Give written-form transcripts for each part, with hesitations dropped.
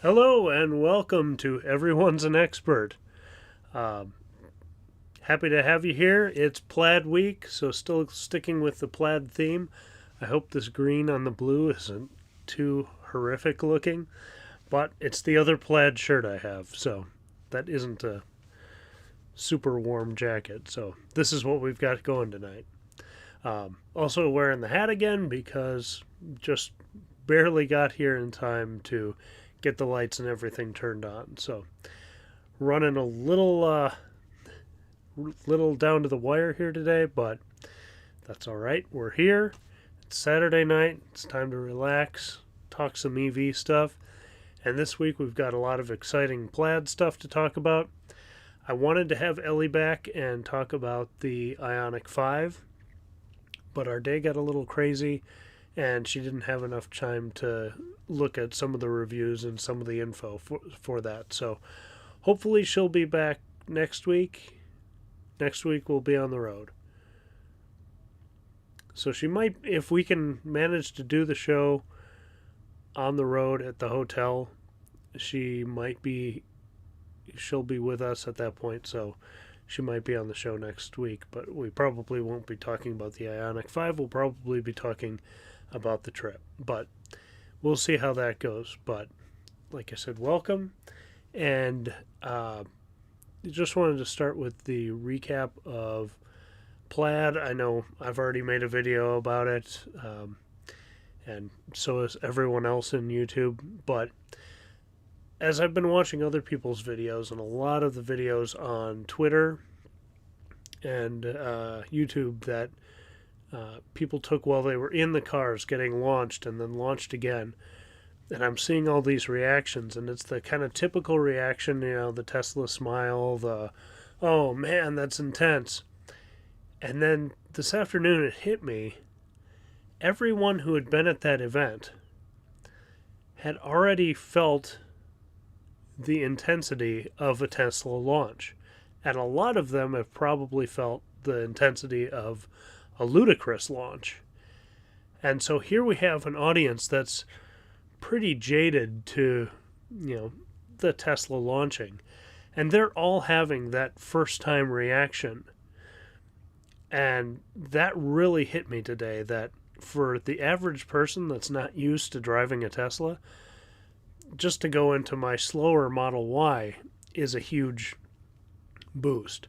Hello and welcome to Everyone's an Expert. Um, Happy to have you here. It's Plaid week, so still sticking with the plaid theme. I hope this green on the blue isn't too horrific looking, but it's the other plaid shirt I have, so that isn't a super warm jacket. So this is what we've got going tonight. Also wearing the hat again because just barely got here in time to get the lights and everything turned on. So running a little down to the wire here today, but that's all right. We're here. It's Saturday night. It's time to relax, talk some EV stuff. And this week we've got a lot of exciting plaid stuff to talk about. I wanted to have Ellie back and talk about the Ioniq 5, but our day got a little crazy and she didn't have enough time to look at some of the reviews and some of the info for that. So hopefully she'll be back next week. Next week we'll be on the road. So she might, if we can manage to do the show on the road at the hotel, she'll be with us at that point. So she might be on the show next week, but we probably won't be talking about the Ioniq 5. We'll probably be talking about the trip, but we'll see how that goes. But like I said, welcome. And just wanted to start with the recap of Plaid. I know I've already made a video about it, and so has everyone else in YouTube. But as I've been watching other people's videos, and a lot of the videos on Twitter and YouTube that people took while they were in the cars getting launched and then launched again, and I'm seeing all these reactions, and it's the kind of typical reaction, the Tesla smile, the, oh man, that's intense. And then this afternoon it hit me. Everyone who had been at that event had already felt the intensity of a Tesla launch. And a lot of them have probably felt the intensity of a ludicrous launch. And so here we have an audience that's pretty jaded to, the Tesla launching. And they're all having that first time reaction. And that really hit me today, that for the average person that's not used to driving a Tesla, just to go into my slower Model Y is a huge boost.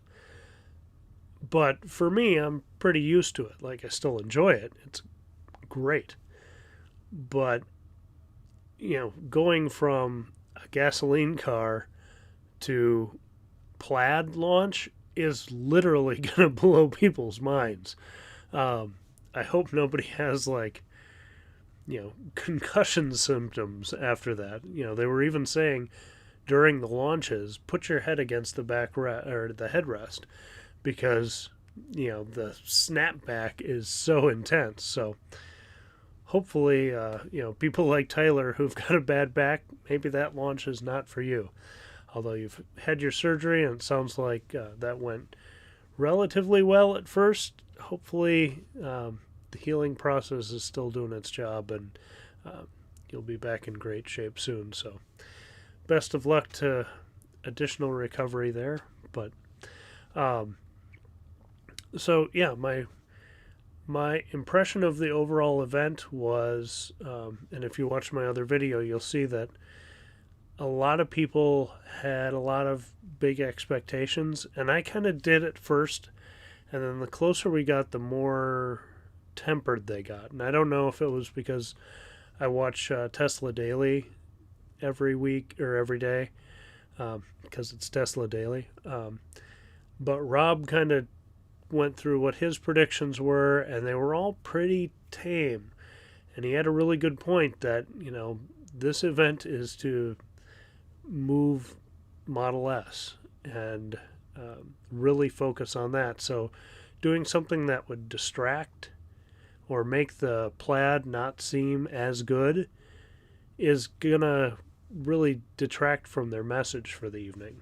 But for me, I'm pretty used to it. Like, I still enjoy it. It's great. But going from a gasoline car to Plaid launch is literally going to blow people's minds. I hope nobody has concussion symptoms after that. They were even saying during the launches, put your head against the or the headrest, because the snapback is so intense. So hopefully, people like Tyler who've got a bad back, maybe that launch is not for you. Although you've had your surgery and it sounds like that went relatively well at first. Hopefully, the healing process is still doing its job, and you'll be back in great shape soon. So best of luck to additional recovery there. But so yeah, my impression of the overall event was, and if you watch my other video, you'll see that a lot of people had a lot of big expectations, and I kind of did at first, and then the closer we got, the more tempered they got. And I don't know if it was because I watch Tesla Daily every week or every day, because it's Tesla Daily. But Rob kind of went through what his predictions were, and they were all pretty tame. And he had a really good point that, this event is to move Model S and really focus on that. So doing something that would distract or make the Plaid not seem as good is going to really detract from their message for the evening.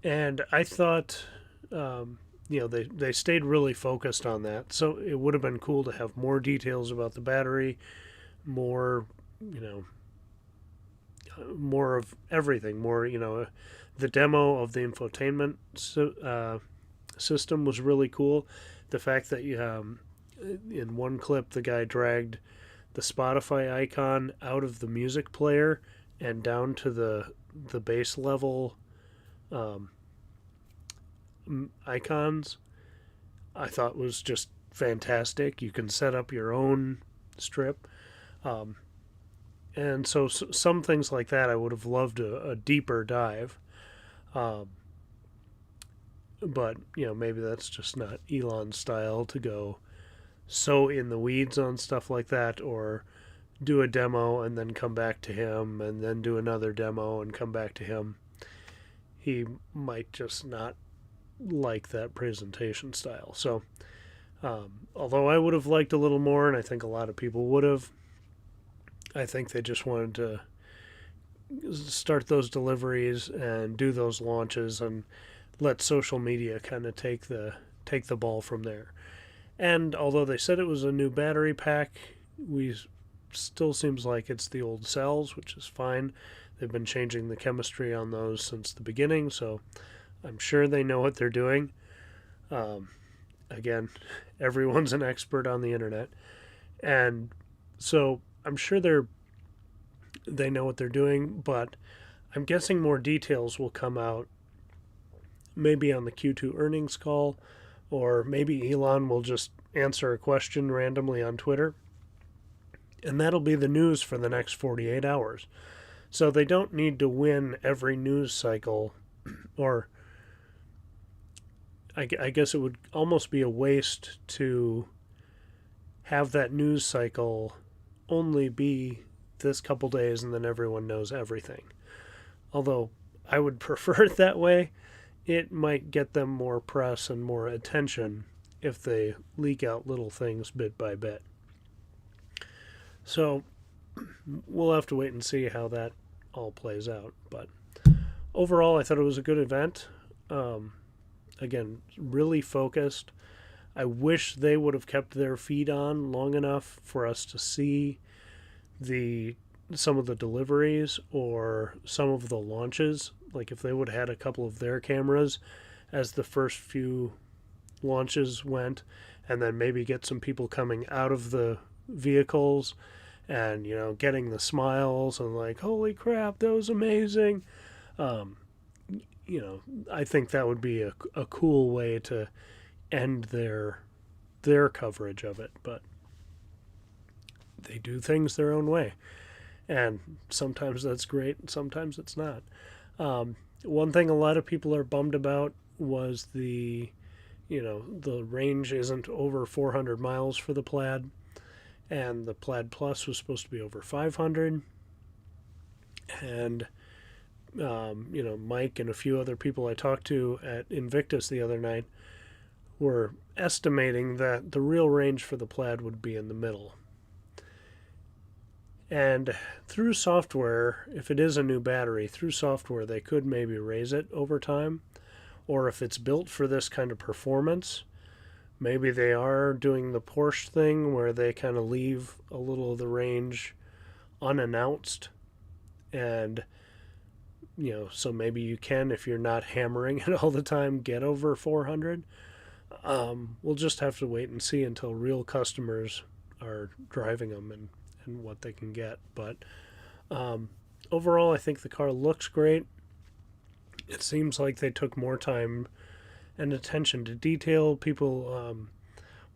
And I thought, they stayed really focused on that. So it would have been cool to have more details about the battery, more, more of everything. More, the demo of the infotainment system was really cool. The fact that in one clip the guy dragged the Spotify icon out of the music player and down to the base level um, icons, I thought was just fantastic. You can set up your own strip. Um, and so some things like that I would have loved a deeper dive. Um, but, maybe that's just not Elon's style to go so in the weeds on stuff like that, or do a demo and then come back to him and then do another demo and come back to him. He might just not like that presentation style. So, although I would have liked a little more, and I think a lot of people would have, I think they just wanted to start those deliveries and do those launches and let social media kind of take the ball from there. And although they said it was a new battery pack, we still seems like it's the old cells, which is fine. They've been changing the chemistry on those since the beginning, so I'm sure they know what they're doing. Again, everyone's an expert on the internet, and so I'm sure they know what they're doing. But I'm guessing more details will come out, maybe on the Q2 earnings call, or maybe Elon will just answer a question randomly on Twitter, and that'll be the news for the next 48 hours. So they don't need to win every news cycle, or I guess it would almost be a waste to have that news cycle only be this couple days and then everyone knows everything. Although I would prefer it that way. It might get them more press and more attention if they leak out little things bit by bit. So we'll have to wait and see how that all plays out. But overall, I thought it was a good event. Again, really focused. I wish they would have kept their feed on long enough for us to see some of the deliveries or some of the launches. Like if they would have had a couple of their cameras as the first few launches went, and then maybe get some people coming out of the vehicles and getting the smiles and like, holy crap, that was amazing. I think that would be a cool way to end their coverage of it. But they do things their own way, and sometimes that's great and sometimes it's not. One thing a lot of people are bummed about was the range isn't over 400 miles for the Plaid, and the Plaid Plus was supposed to be over 500. And Mike and a few other people I talked to at Invictus the other night were estimating that the real range for the Plaid would be in the middle. And through software, if it is a new battery, through software they could maybe raise it over time. Or if it's built for this kind of performance, maybe they are doing the Porsche thing where they kind of leave a little of the range unannounced. And, so maybe you can, if you're not hammering it all the time, get over 400. We'll just have to wait and see until real customers are driving them and what they can get. But overall, I think the car looks great. It seems like they took more time and attention to detail. People,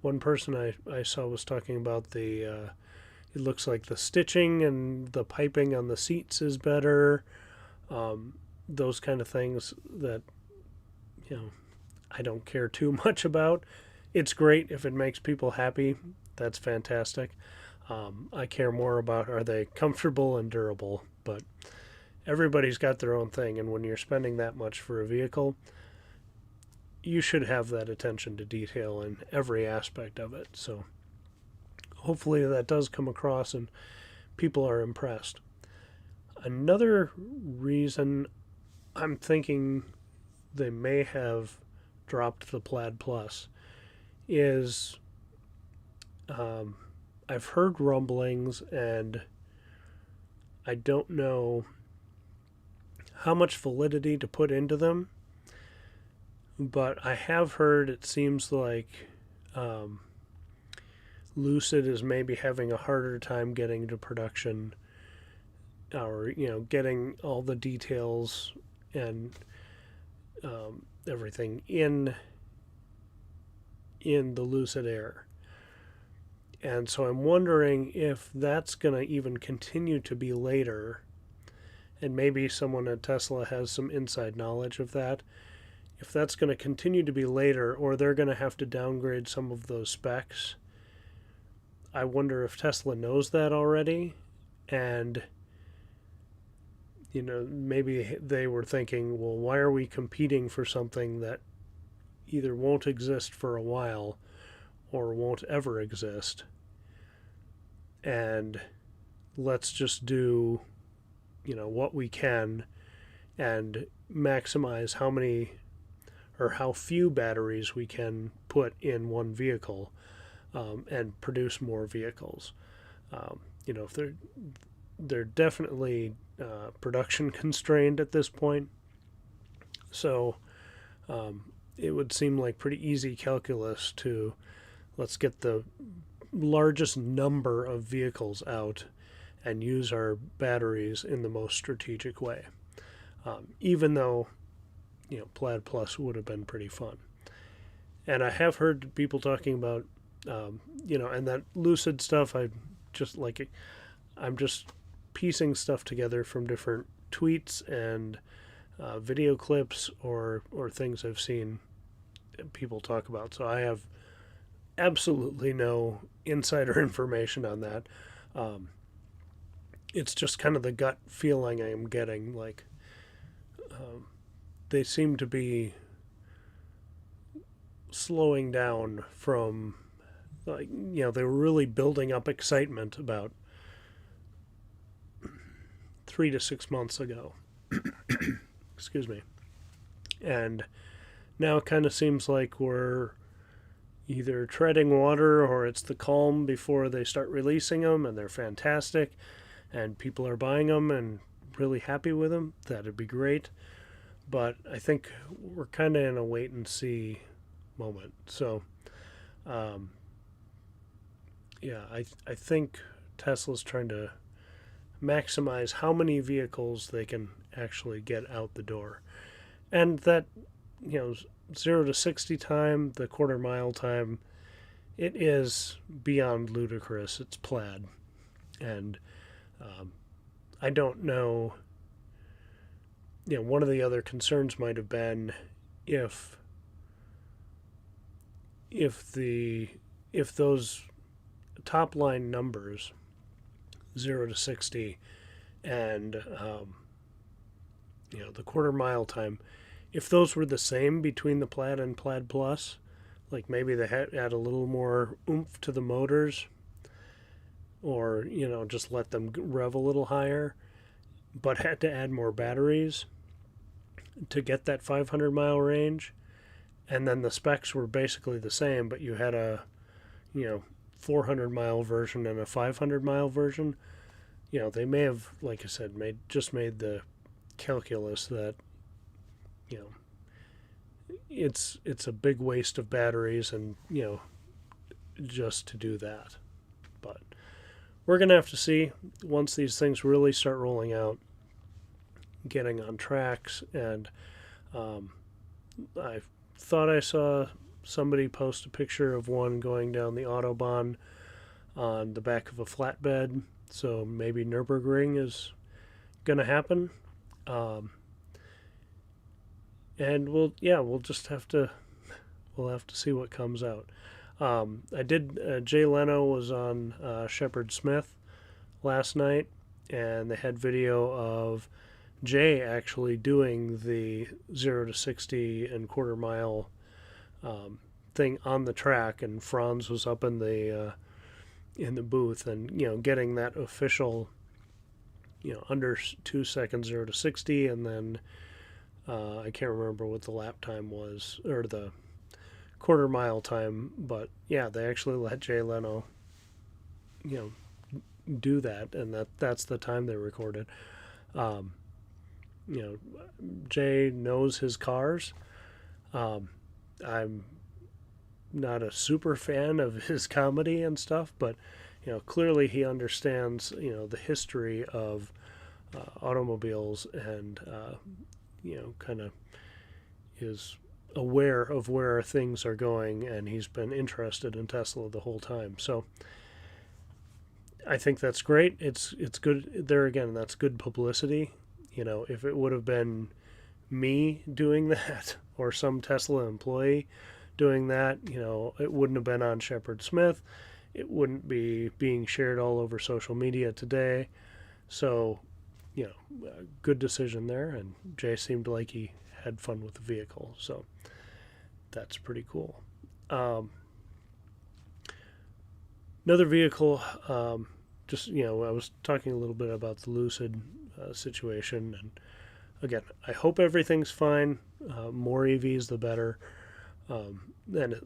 one person I saw was talking about it looks like the stitching and the piping on the seats is better. Those kind of things that, I don't care too much about. It's great if it makes people happy. That's fantastic. I care more about, are they comfortable and durable? But everybody's got their own thing, and when you're spending that much for a vehicle, you should have that attention to detail in every aspect of it. So hopefully that does come across and people are impressed. Another reason I'm thinking they may have dropped the Plaid Plus is I've heard rumblings, and I don't know how much validity to put into them. But I have heard it seems like Lucid is maybe having a harder time getting to production, or getting all the details and everything in the Lucid Air. And so I'm wondering if that's going to even continue to be later, and maybe someone at Tesla has some inside knowledge of that. If that's going to continue to be later, or they're going to have to downgrade some of those specs, I wonder if Tesla knows that already, and maybe they were thinking, well, why are we competing for something that either won't exist for a while or won't ever exist? And let's just do, what we can and maximize how many or how few batteries we can put in one vehicle, and produce more vehicles. If they're definitely production constrained at this point, so it would seem like pretty easy calculus to let's get the largest number of vehicles out and use our batteries in the most strategic way. Even though, Plaid Plus would have been pretty fun. And I have heard people talking about, and that Lucid stuff, I'm just piecing stuff together from different tweets and video clips or things I've seen people talk about. So I have absolutely no insider information on that. It's just kind of the gut feeling I am getting. Like, they seem to be slowing down from, they were really building up excitement about 3 to 6 months ago. Excuse me. And now it kind of seems like we're either treading water or it's the calm before they start releasing them, and they're fantastic and people are buying them and really happy with them. That'd be great. But I think we're kind of in a wait and see moment. So, I think Tesla's trying to maximize how many vehicles they can actually get out the door. And that, 0 to 60 time, the quarter mile time, it is beyond ludicrous. It's Plaid. And I don't know, one of the other concerns might have been if those top line numbers, 0 to 60, and the quarter mile time, if those were the same between the Plaid and Plaid Plus, like maybe they had add a little more oomph to the motors, or just let them rev a little higher, but had to add more batteries to get that 500-mile range, and then the specs were basically the same, but you had a 400-mile version and a 500-mile version, they may have, like I said, made the calculus that it's a big waste of batteries, and just to do that. But we're gonna have to see once these things really start rolling out, getting on tracks. And I thought I saw somebody post a picture of one going down the Autobahn on the back of a flatbed, so maybe Nürburgring is gonna happen. And we'll just have to see what comes out. Jay Leno was on Shepard Smith last night, and they had video of Jay actually doing the 0 to 60 and quarter mile thing on the track, and Franz was up in the booth, and getting that official under 2 seconds 0 to 60, and then I can't remember what the lap time was, or the quarter mile time, but yeah, they actually let Jay Leno do that, and that's the time they recorded. Jay knows his cars. I'm not a super fan of his comedy and stuff, but clearly he understands the history of automobiles, and kind of is aware of where things are going, and he's been interested in Tesla the whole time. So I think that's great. It's good. There again, that's good publicity. If it would have been me doing that or some Tesla employee doing that, it wouldn't have been on Shepard Smith. It wouldn't be being shared all over social media today. So, good decision there. And Jay seemed like he had fun with the vehicle. So that's pretty cool. Another vehicle, I was talking a little bit about the Lucid situation. And again, I hope everything's fine. More EVs, the better. And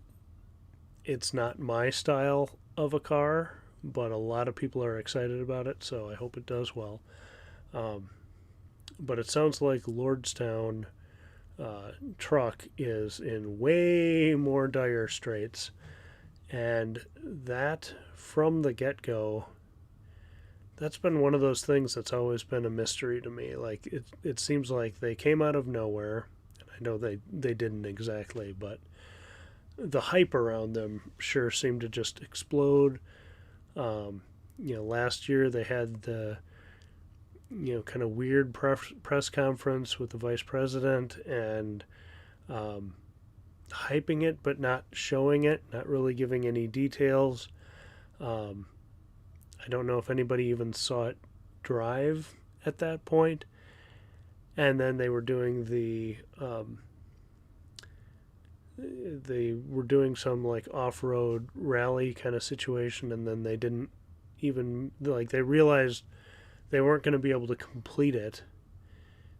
it's not my style of a car, but a lot of people are excited about it, so I hope it does well. But it sounds like Lordstown truck is in way more dire straits, and that from the get-go, that's been one of those things that's always been a mystery to me. Like it seems like they came out of nowhere. I know they didn't exactly, but the hype around them sure seemed to just explode. Last year they had the kind of weird press conference with the vice president, and hyping it but not showing it, not really giving any details. I don't know if anybody even saw it drive at that point. And then they were doing they were doing some like off-road rally kind of situation, and then they didn't even, like, they realized they weren't going to be able to complete it,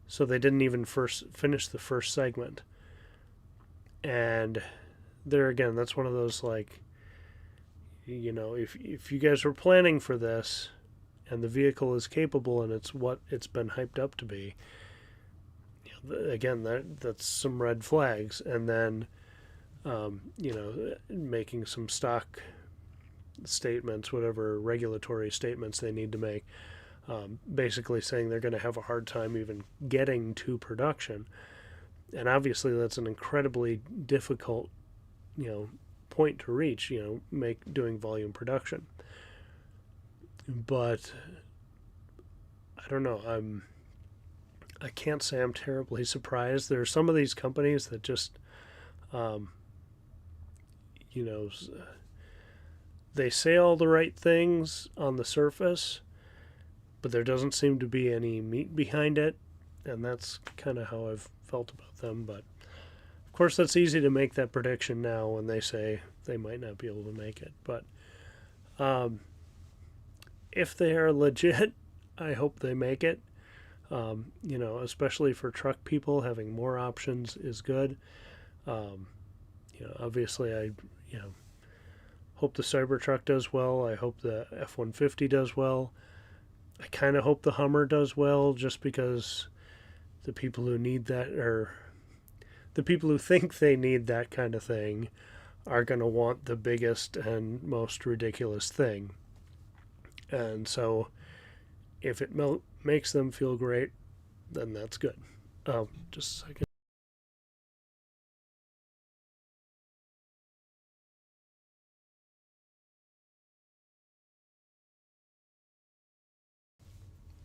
so they didn't even finish the first segment. And there again, that's one of those, like, if you guys were planning for this and the vehicle is capable and it's what it's been hyped up to be, again, that's some red flags. And then making some stock statements, whatever regulatory statements they need to make, basically saying they're going to have a hard time even getting to production. And obviously that's an incredibly difficult, point to reach, doing volume production. But I don't know, I can't say I'm terribly surprised. There are some of these companies that just they say all the right things on the surface, but there doesn't seem to be any meat behind it, and that's kind of how I've felt about them. But of course, that's easy to make that prediction now when they say they might not be able to make it. But if they are legit, I hope they make it. Especially for truck people, having more options is good. Obviously, I hope the Cybertruck does well. I hope the F-150 does well. I kind of hope the Hummer does well, just because the people who need that, or the people who think they need that kind of thing, are going to want the biggest and most ridiculous thing. And so if it makes them feel great, then that's good. Just a second.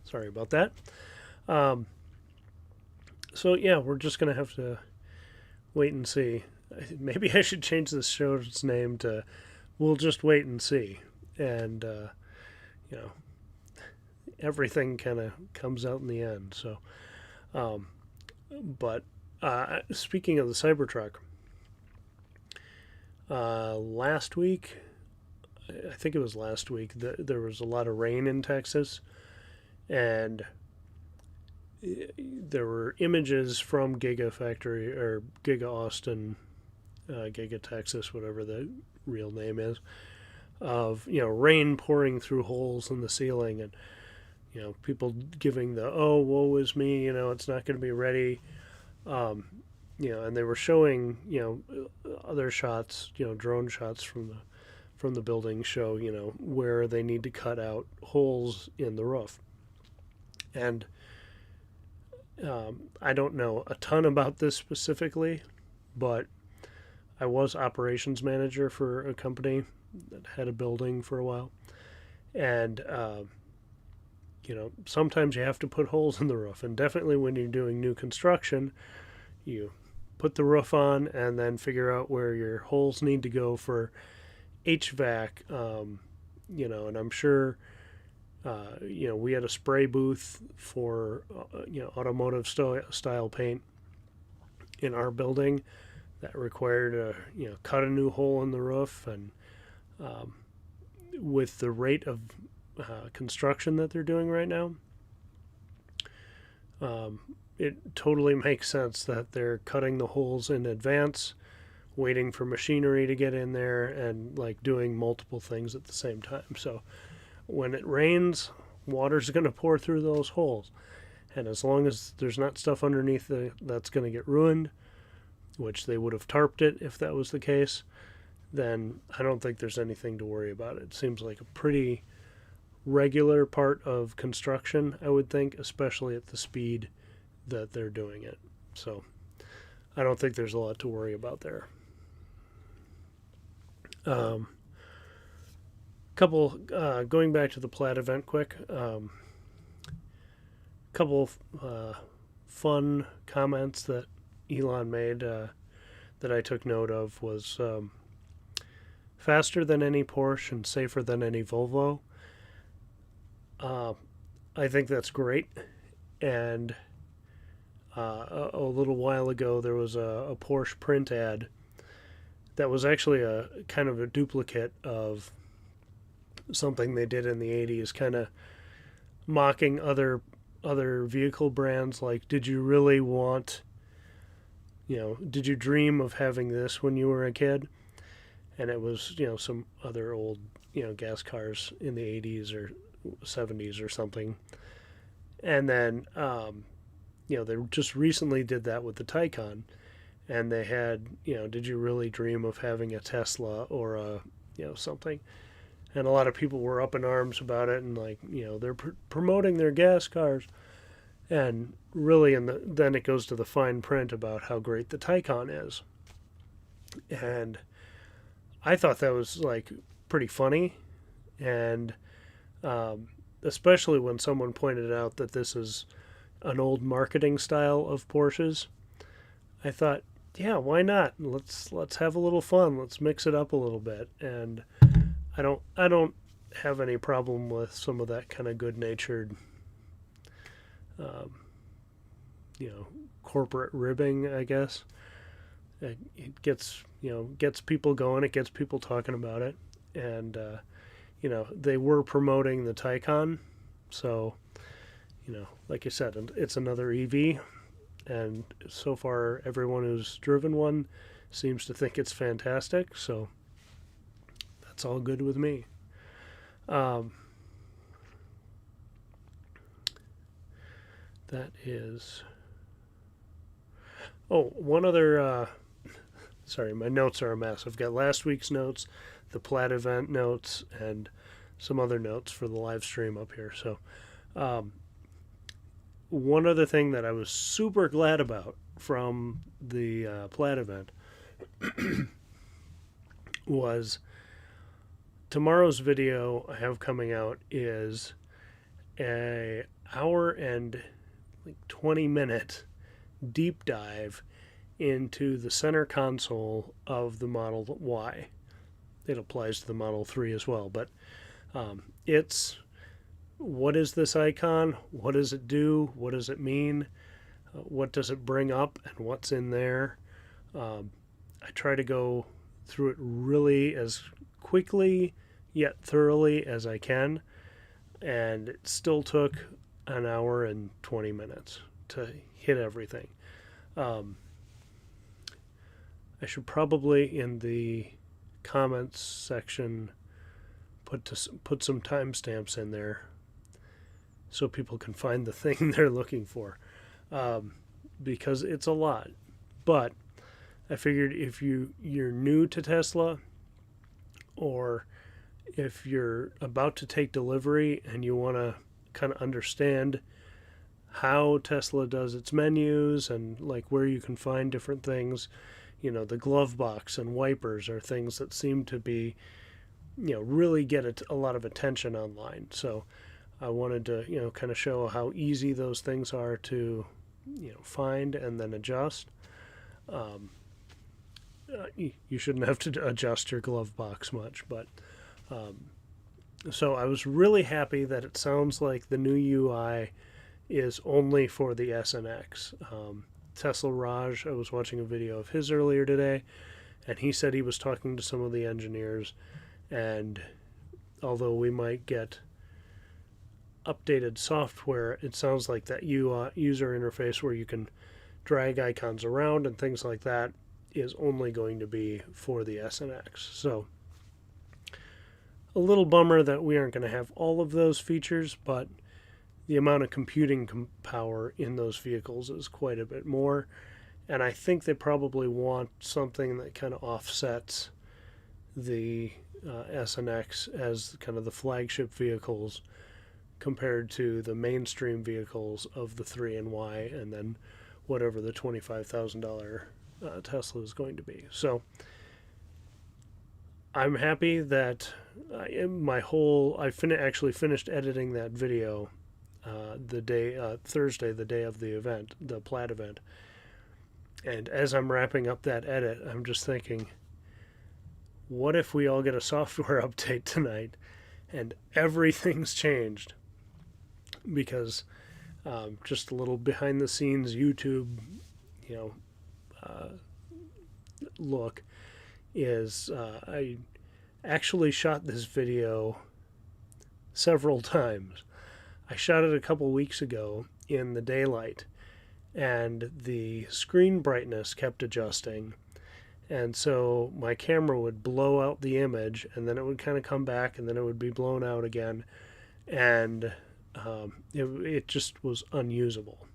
Sorry about that. So yeah, we're just gonna have to wait and see. Maybe I should change this show's name to "We'll Just Wait and See," and everything kind of comes out in the end. So, but speaking of the Cybertruck, last week, I think it was last week, there was a lot of rain in Texas, and there were images from Gigafactory, or Giga Austin, Giga Texas, whatever the real name is, of rain pouring through holes in the ceiling. And people giving the, oh, woe is me, it's not going to be ready. Um, and they were showing, other shots, drone shots from the building show, where they need to cut out holes in the roof. And I don't know a ton about this specifically, but I was operations manager for a company that had a building for a while. And, sometimes you have to put holes in the roof. And definitely when you're doing new construction, you put the roof on and then figure out where your holes need to go for HVAC. And I'm sure, we had a spray booth for, automotive style paint in our building that required cut a new hole in the roof. And with the rate of construction that they're doing right now, it totally makes sense that they're cutting the holes in advance, waiting for machinery to get in there, and like doing multiple things at the same time. So when it rains, water's going to pour through those holes. And as long as there's not stuff underneath that's going to get ruined, which they would have tarped it if that was the case, then I don't think there's anything to worry about. It seems like a pretty regular part of construction, I would think, especially at the speed that they're doing it. So I don't think there's a lot to worry about there. Going back to the Plaid event quick, couple fun comments that Elon made that I took note of was faster than any Porsche and safer than any Volvo. I think that's great. And a little while ago, there was a Porsche print ad that was actually a kind of a duplicate of something they did in the 80s, kind of mocking other vehicle brands. Like, did you really want, did you dream of having this when you were a kid? And it was, some other old, gas cars in the 80s or 70s or something. And then, they just recently did that with the Taycan. And they had, did you really dream of having a Tesla or a, something? And a lot of people were up in arms about it, and like, they're promoting their gas cars. And really, then it goes to the fine print about how great the Taycan is. And I thought that was like pretty funny, and especially when someone pointed out that this is an old marketing style of Porsches. I thought, yeah, why not? Let's have a little fun. Let's mix it up a little bit. And I don't have any problem with some of that kind of good-natured, corporate ribbing, I guess. It gets people going. It gets people talking about it. And, they were promoting the Taycan. So, like I said, it's another EV. And so far, everyone who's driven one seems to think it's fantastic. So that's all good with me. That is... Oh, one other... sorry, my notes are a mess. I've got last week's notes, the Plaid event notes, and some other notes for the live stream up here. So, one other thing that I was super glad about from the Plaid event was tomorrow's video I have coming out is a hour and 20-minute deep dive into the center console of the Model Y. It applies to the Model 3 as well, but it's what is this icon? What does it do? What does it mean? What does it bring up? And what's in there? I try to go through it really as quickly yet thoroughly as I can, and it still took an hour and 20 minutes to hit everything. I should probably, in the comments section, put some timestamps in there so people can find the thing they're looking for, because it's a lot. But I figured if you're new to Tesla, or if you're about to take delivery and you want to kind of understand how Tesla does its menus and like where you can find different things, the glove box and wipers are things that seem to be, really get a lot of attention online. So I wanted to, kind of show how easy those things are to, find and then adjust. You shouldn't have to adjust your glove box much, but so I was really happy that it sounds like the new UI is only for the S and X. Tesla Raj, I was watching a video of his earlier today, and he said he was talking to some of the engineers, and although we might get updated software, it sounds like that user interface where you can drag icons around and things like that is only going to be for the S and X. So a little bummer that we aren't going to have all of those features, but the amount of computing power in those vehicles is quite a bit more. And I think they probably want something that kind of offsets the S and X as kind of the flagship vehicles compared to the mainstream vehicles of the 3 and Y, and then whatever the $25,000 Tesla is going to be. So I'm happy that actually finished editing that video Thursday, the day of the event, the Plaid event. And as I'm wrapping up that edit, I'm just thinking, what if we all get a software update tonight and everything's changed? Because just a little behind the scenes YouTube, look is I actually shot this video several times. I shot it a couple weeks ago in the daylight, and the screen brightness kept adjusting, and so my camera would blow out the image, and then it would kind of come back, and then it would be blown out again, and it just was unusable.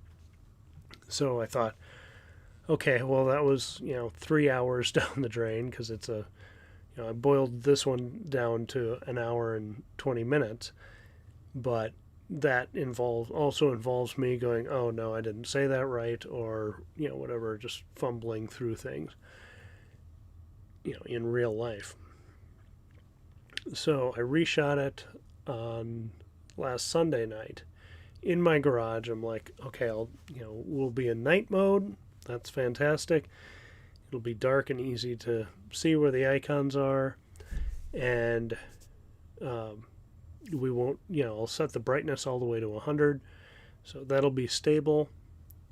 So I thought, okay, well, that was 3 hours down the drain, because it's I boiled this one down to an hour and 20 minutes, but that also involves me going, oh no, I didn't say that right, or whatever, just fumbling through things in real life. So I reshot it on last Sunday night in my garage. I'm like, okay, we'll be in night mode. That's fantastic. It'll be dark and easy to see where the icons are, and we won't, I'll set the brightness all the way to 100, so that'll be stable,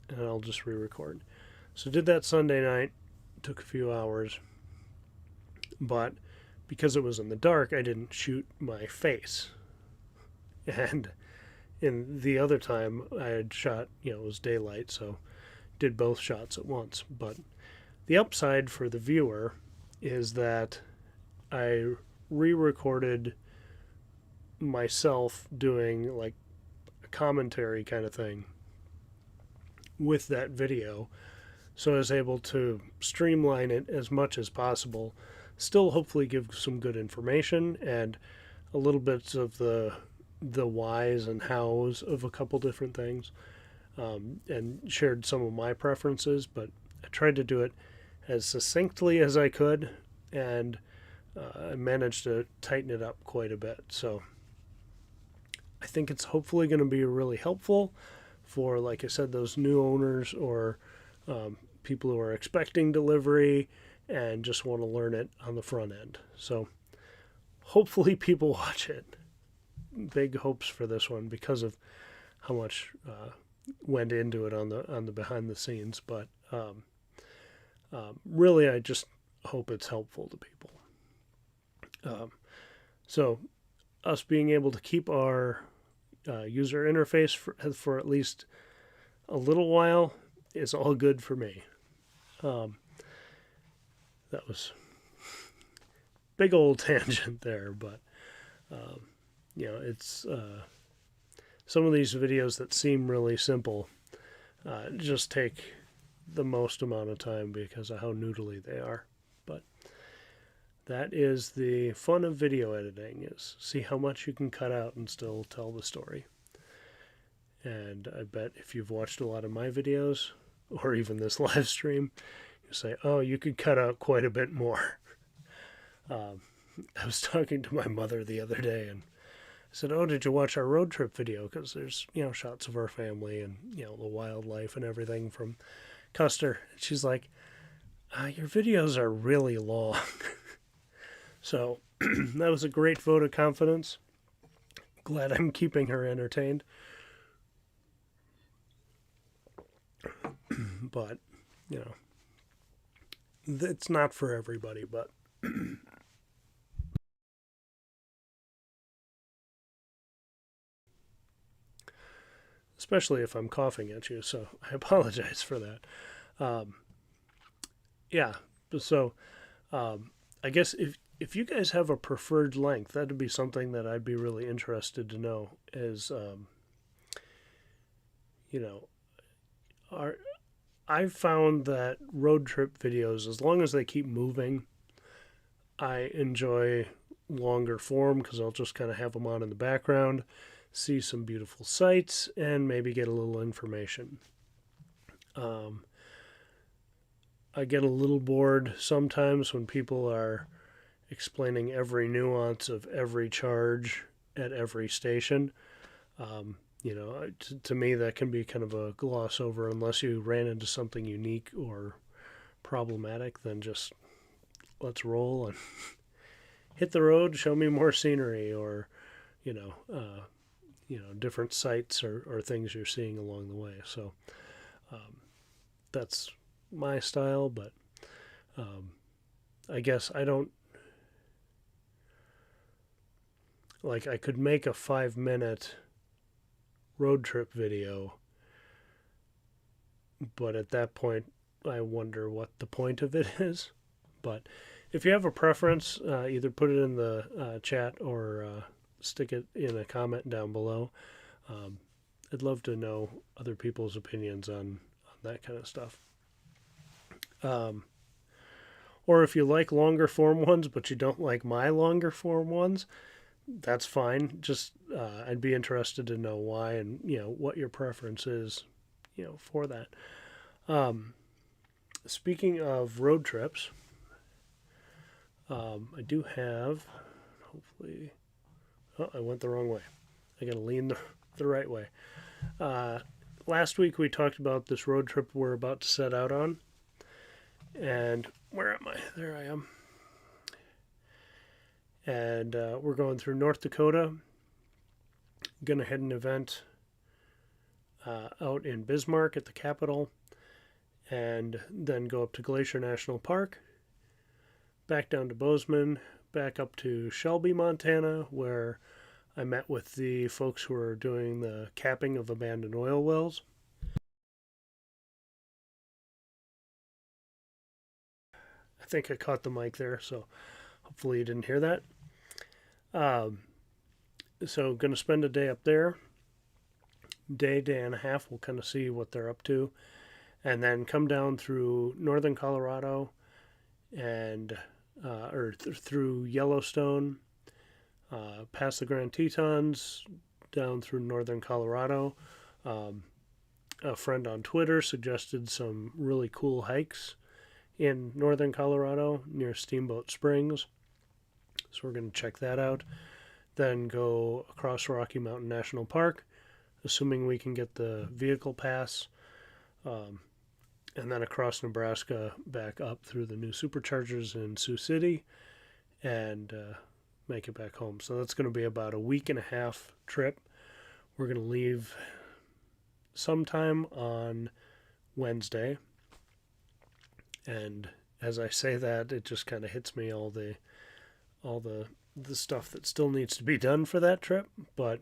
and I'll just re-record. So did that Sunday night, took a few hours, but because it was in the dark, I didn't shoot my face. And in the other time I had shot, it was daylight, so did both shots at once. But the upside for the viewer is that I re-recorded myself doing like a commentary kind of thing with that video, so I was able to streamline it as much as possible, still hopefully give some good information and a little bit of the whys and hows of a couple different things, and shared some of my preferences, but I tried to do it as succinctly as I could, and I managed to tighten it up quite a bit. So I think it's hopefully going to be really helpful for, like I said, those new owners or people who are expecting delivery and just want to learn it on the front end. So hopefully people watch it. Big hopes for this one because of how much went into it on the behind the scenes. But really, I just hope it's helpful to people. So us being able to keep our user interface for at least a little while is all good for me. That was big old tangent there, but it's some of these videos that seem really simple just take the most amount of time because of how noodly they are. But that is the fun of video editing, is see how much you can cut out and still tell the story. And I bet if you've watched a lot of my videos, or even this live stream, you say, oh, you could cut out quite a bit more. I was talking to my mother the other day, and I said, oh, did you watch our road trip video? Because there's, shots of our family and, the wildlife and everything from Custer. And she's like, your videos are really long. So that was a great vote of confidence. Glad I'm keeping her entertained. But, it's not for everybody, but especially if I'm coughing at you, so I apologize for that. Yeah, so I guess if you guys have a preferred length, that'd be something that I'd be really interested to know. Is I've found that road trip videos, as long as they keep moving, I enjoy longer form because I'll just kind of have them on in the background, see some beautiful sights, and maybe get a little information. I get a little bored sometimes when people are explaining every nuance of every charge at every station. To me, that can be kind of a gloss over unless you ran into something unique or problematic. Then just let's roll and hit the road. Show me more scenery, or different sights or things you're seeing along the way. So that's my style, but I guess I don't like. I could make a 5-minute road trip video, but at that point I wonder what the point of it is. But if you have a preference, either put it in the chat or stick it in a comment down below. I'd love to know other people's opinions on that kind of stuff. Or if you like longer form ones but you don't like my longer form ones, that's fine. Just I'd be interested to know why and what your preference is, for that. Speaking of road trips, I do have, hopefully, I went the wrong way. I gotta lean the right way. Last week we talked about this road trip we're about to set out on, and where am I? There I am. And we're going through North Dakota. Going to hit an event out in Bismarck at the Capitol, and then go up to Glacier National Park, back down to Bozeman, back up to Shelby, Montana, where I met with the folks who are doing the capping of abandoned oil wells. I think I caught the mic there, so hopefully you didn't hear that. So going to spend a day up there. Day and a half, we'll kind of see what they're up to. And then come down through northern Colorado and through Yellowstone, past the Grand Tetons, down through northern Colorado. A friend on Twitter suggested some really cool hikes in northern Colorado near Steamboat Springs. So we're going to check that out. Then go across Rocky Mountain National Park, assuming we can get the vehicle pass. And then across Nebraska, back up through the new superchargers in Sioux City, and make it back home. So that's going to be about a week and a half trip. We're going to leave sometime on Wednesday. And as I say that, it just kind of hits me all the stuff that still needs to be done for that trip. But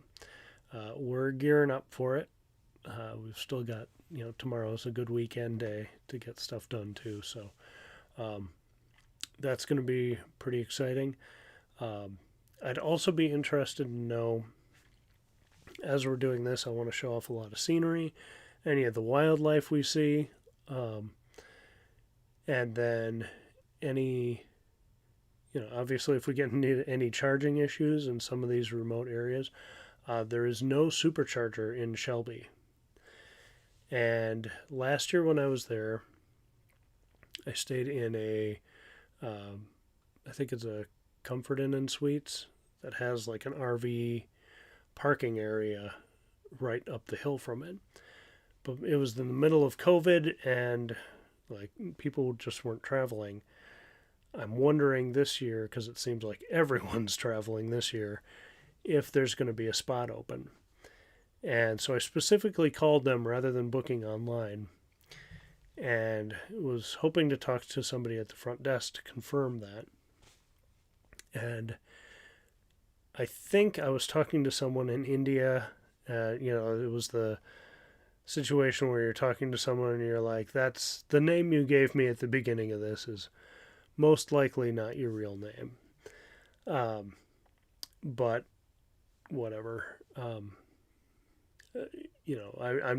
we're gearing up for it. We've still got, tomorrow's a good weekend day to get stuff done too. So that's going to be pretty exciting. I'd also be interested to know, as we're doing this, I want to show off a lot of scenery, any of the wildlife we see, and then any, obviously if we get into any charging issues in some of these remote areas, there is no supercharger in Shelby. And last year when I was there, I stayed in I think it's a Comfort Inn and Suites that has like an RV parking area right up the hill from it. But it was in the middle of COVID and like people just weren't traveling. I'm wondering this year, because it seems like everyone's traveling this year, if there's going to be a spot open. And so I specifically called them rather than booking online and was hoping to talk to somebody at the front desk to confirm that. And I think I was talking to someone in India. It was the situation where you're talking to someone and you're like, that's the name you gave me at the beginning of this is most likely not your real name. But whatever. I'm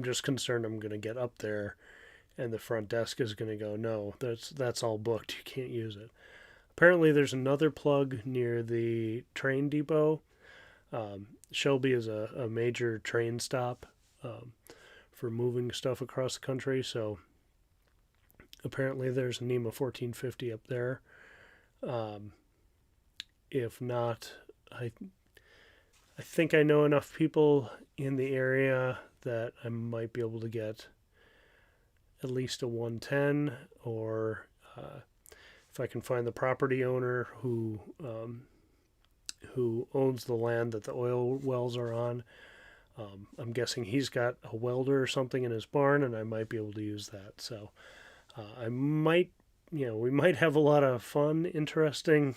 just concerned I'm going to get up there and the front desk is going to go, no, that's all booked. You can't use it. Apparently there's another plug near the train depot. Shelby is a major train stop for moving stuff across the country. So apparently there's a NEMA 1450 up there. If not, I think I know enough people in the area that I might be able to get at least a 110, or if I can find the property owner who owns the land that the oil wells are on. I'm guessing he's got a welder or something in his barn, and I might be able to use that. So we might have a lot of fun, interesting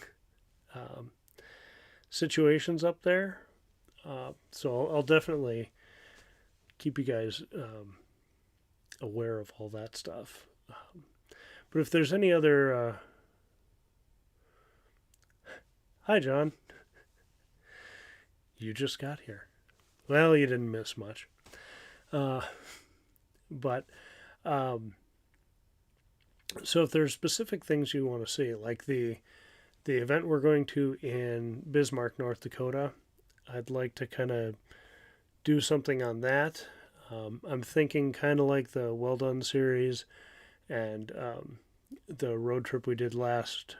situations up there. So I'll definitely keep you guys aware of all that stuff. But if there's any other... Hi, John. You just got here. Well, you didn't miss much. But so if there's specific things you want to see, like the event we're going to in Bismarck, North Dakota, I'd like to kind of do something on that. I'm thinking kind of like the Well Done series and the road trip we did last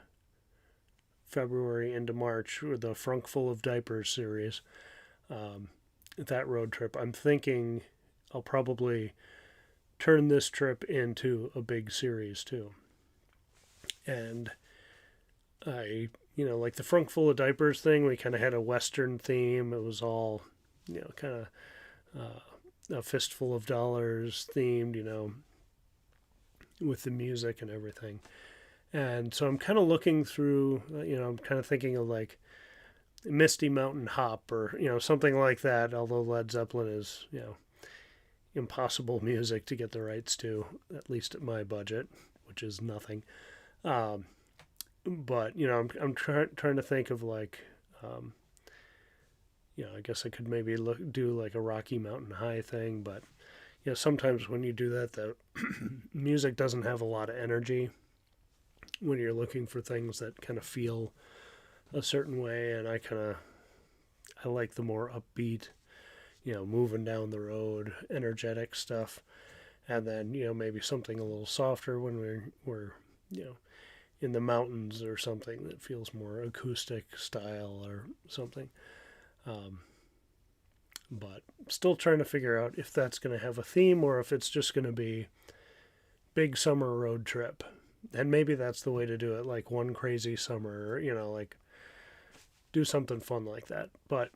February into March, or the Frunk Full of Diapers series. That road trip, I'm thinking I'll probably turn this trip into a big series too. And like the Frunk Full of Diapers thing, we kind of had a Western theme. It was all, kind of a fistful of dollars themed, with the music and everything. And so I'm kind of looking through, I'm kind of thinking of like Misty Mountain Hop or, something like that, although Led Zeppelin is, impossible music to get the rights to, at least at my budget, which is nothing. But, I'm trying to think of like, I guess I could maybe do like a Rocky Mountain High thing, but, sometimes when you do that, the music doesn't have a lot of energy when you're looking for things that kind of feel a certain way, and I like the more upbeat, moving down the road, energetic stuff, and then maybe something a little softer when we're in the mountains or something that feels more acoustic style or something. But still trying to figure out if that's going to have a theme or if it's just going to be big summer road trip. And maybe that's the way to do it, like one crazy summer, like do something fun like that. But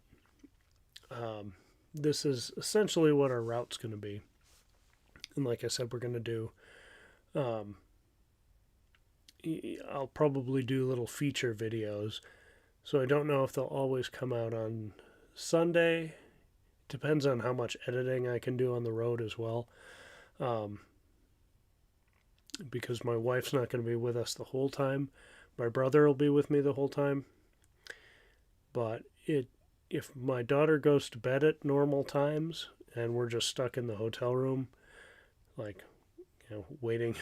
this is essentially what our route's going to be. And like I said, we're going to do, I'll probably do little feature videos. So I don't know if they'll always come out on Sunday. Depends on how much editing I can do on the road as well. Because my wife's not going to be with us the whole time. My brother will be with me the whole time. But if my daughter goes to bed at normal times and we're just stuck in the hotel room, like, waiting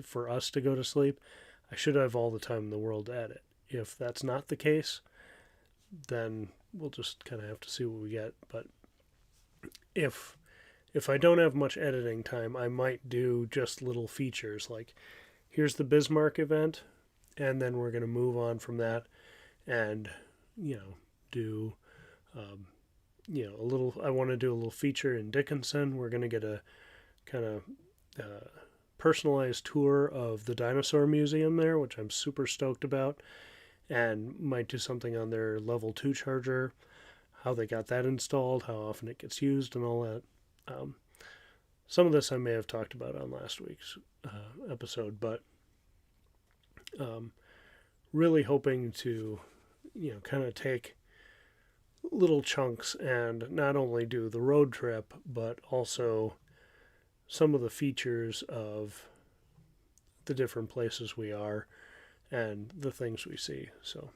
for us to go to sleep, I should have all the time in the world to edit. If that's not the case, then we'll just kind of have to see what we get. But if I don't have much editing time, I might do just little features like, here's the Bismarck event, and then we're going to move on from that and, do, a little, I want to do a little feature in Dickinson. We're going to get a kind of personalized tour of the dinosaur museum there, which I'm super stoked about, and might do something on their level 2 charger, how they got that installed, how often it gets used, and all that. Some of this I may have talked about on last week's episode, but really hoping to, kind of take little chunks and not only do the road trip, but also some of the features of the different places we are and the things we see. So,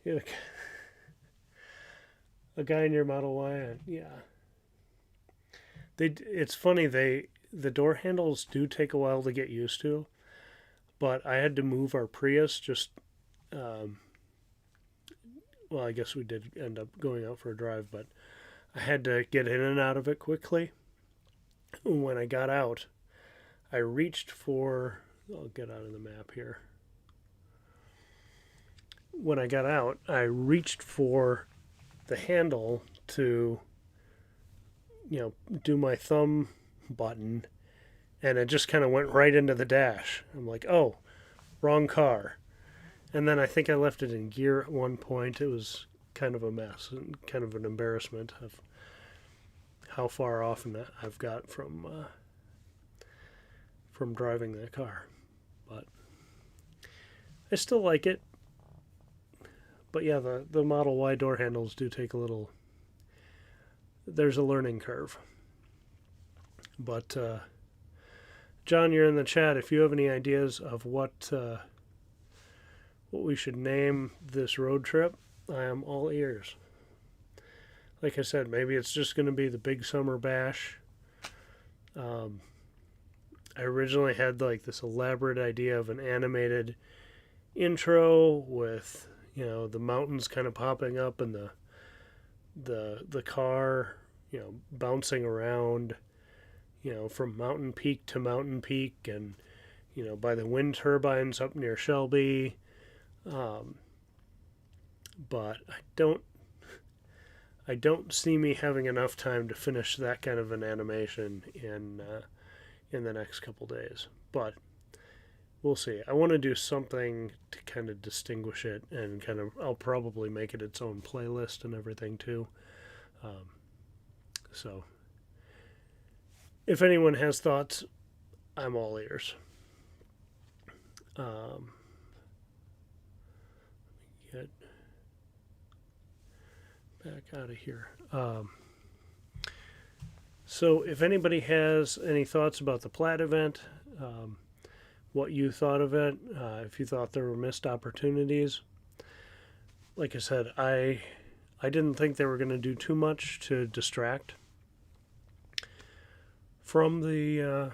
yeah, a guy in your Model Y, yeah. It's funny, the door handles do take a while to get used to, but I had to move our Prius just, well, I guess we did end up going out for a drive, but I had to get in and out of it quickly. When I got out, I reached for, I'll get out of the map here. When I got out, I reached for the handle to, do my thumb button, and it just kind of went right into the dash. I'm like, oh, wrong car. And then I think I left it in gear at one point. It was kind of a mess and kind of an embarrassment of how far off I've got from driving that car. But I still like it. But yeah, the Model Y door handles do take a little... There's a learning curve. But, John, you're in the chat. If you have any ideas of what we should name this road trip, I am all ears. Like I said, maybe it's just going to be the Big Summer Bash. I originally had like this elaborate idea of an animated intro with, the mountains kind of popping up and the car, bouncing around, from mountain peak to mountain peak, and, by the wind turbines up near Shelby. But I don't see me having enough time to finish that kind of an animation in the next couple days. But we'll see. I want to do something to kind of distinguish it, and kind of, I'll probably make it its own playlist and everything too. So if anyone has thoughts, I'm all ears. Get back out of here. So if anybody has any thoughts about the Plaid event, what you thought of it, if you thought there were missed opportunities, like I said, I didn't think they were going to do too much to distract from the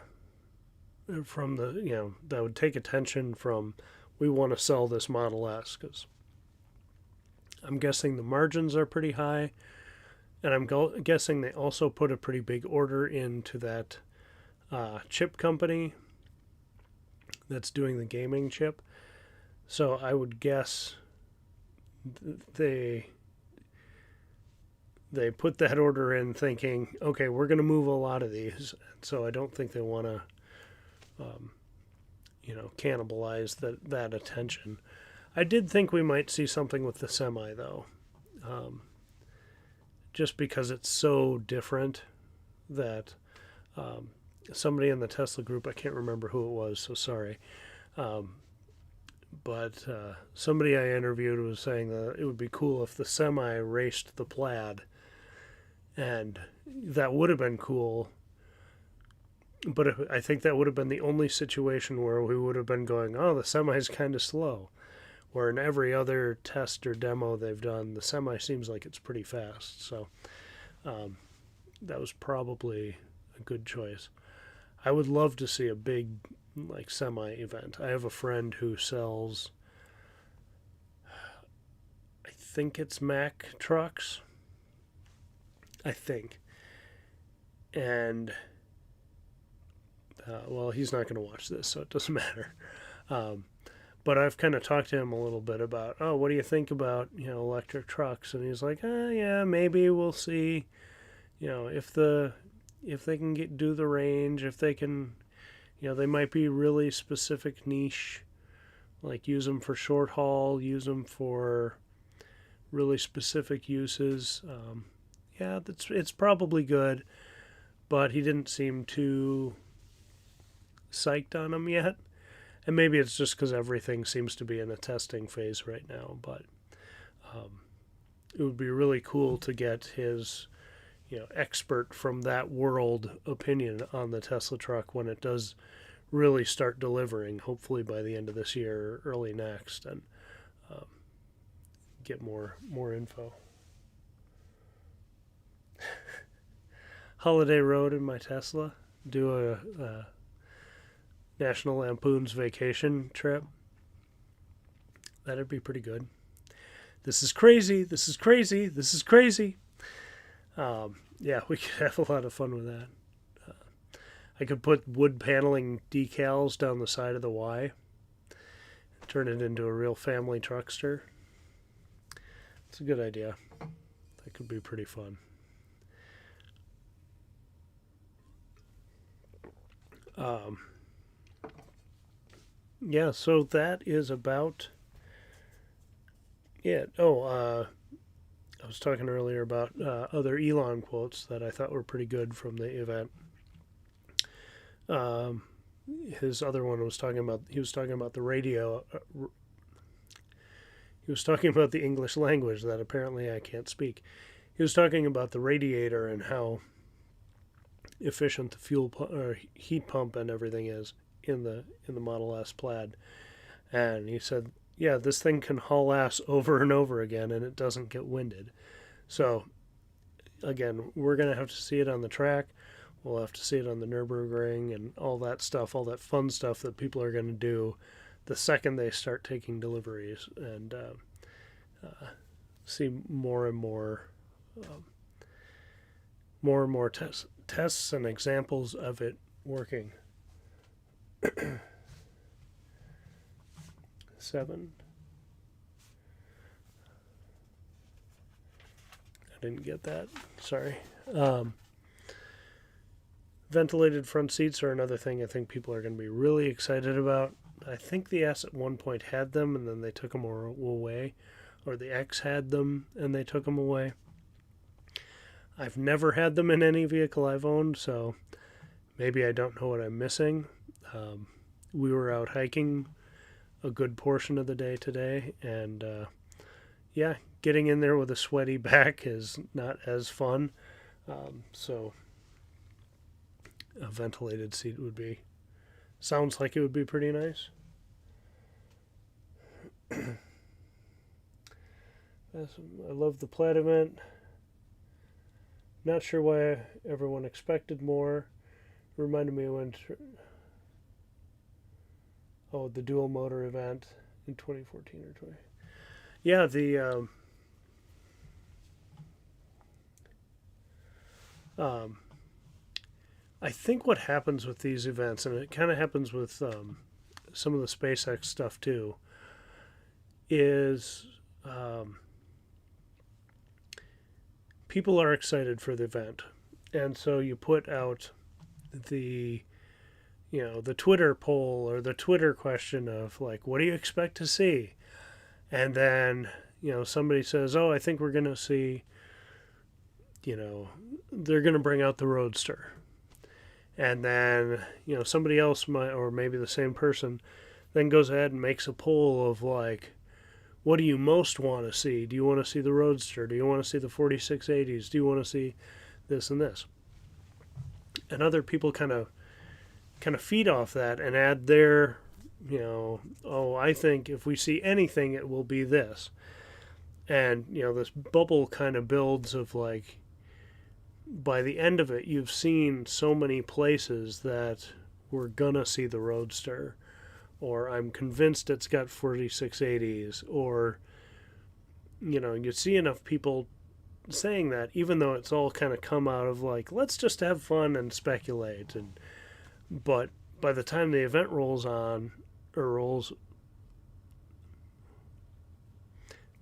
that would take attention from, we want to sell this Model S, because I'm guessing the margins are pretty high, and I'm guessing they also put a pretty big order into that chip company that's doing the gaming chip. So I would guess they put that order in thinking, okay, we're going to move a lot of these. So I don't think they want to, cannibalize that attention. I did think we might see something with the Semi, though. Just because it's so different that somebody in the Tesla group, I can't remember who it was, so sorry. But somebody I interviewed was saying that it would be cool if the Semi raced the Plaid. And that would have been cool, But I think that would have been the only situation where we would have been going, oh, the semi's kind of slow. Where in every other test or demo they've done, the semi seems like it's pretty fast. So that was probably a good choice. I would love to see a big like semi event. I have a friend who sells, I think it's Mack trucks. I think. And well, he's not going to watch this, so it doesn't matter. But I've kind of talked to him a little bit about, oh, what do you think about, electric trucks? And he's like, yeah, maybe we'll see, if they can do the range, if they can, they might be really specific niche, like use them for short haul, use them for really specific uses. Yeah, it's probably good, but he didn't seem too psyched on them yet. And maybe it's just because everything seems to be in a testing phase right now, but it would be really cool to get his, expert from that world opinion on the Tesla truck when it does really start delivering, hopefully by the end of this year or early next, and get more info. Holiday Road in my Tesla, do a National Lampoon's Vacation trip. That'd be pretty good. This is crazy. This is crazy. This is crazy. Yeah, we could have a lot of fun with that. I could put wood paneling decals down the side of the Y. Turn it into a real family truckster. It's a good idea. That could be pretty fun. Yeah, so that is about it. I was talking earlier about other Elon quotes that I thought were pretty good from the event. His other one was talking about the radio. He was talking about the English language that apparently I can't speak. He was talking about the radiator and how efficient the fuel or heat pump and everything is in the Model S Plaid, and he said, yeah, this thing can haul ass over and over again and it doesn't get winded. So again, we're gonna have to see it on the track. We'll have to see it on the Nürburgring and all that stuff, all that fun stuff that people are gonna do the second they start taking deliveries, and see more and more tests and examples of it working. 7. I didn't get that. Sorry. Ventilated front seats are another thing I think people are going to be really excited about. I think the S at one point had them and then they took them away. Or the X had them and they took them away. I've never had them in any vehicle I've owned, so maybe I don't know what I'm missing. We were out hiking a good portion of the day today, and yeah, getting in there with a sweaty back is not as fun. So a ventilated seat sounds like it would be pretty nice. I love the Plaid event. Not sure why everyone expected more. Reminded me when the dual motor event in 2014 or 20. Yeah, I think what happens with these events, and it kind of happens with some of the SpaceX stuff too, is people are excited for the event, and so you put out the Twitter poll or the Twitter question of like, what do you expect to see? And then, somebody says, oh, I think we're going to see, they're going to bring out the Roadster. And then, somebody else might, or maybe the same person, then goes ahead and makes a poll of like, what do you most want to see? Do you want to see the Roadster? Do you want to see the 4680s? Do you want to see this and this? And other people kind of kind of feed off that and add their, oh, I think if we see anything, it will be this. And, this bubble kind of builds of like, by the end of it, you've seen so many places that we're going to see the Roadster, or I'm convinced it's got 4680s, or, you see enough people saying that, even though it's all kind of come out of like, let's just have fun and speculate. But by the time the event rolls on, or rolls,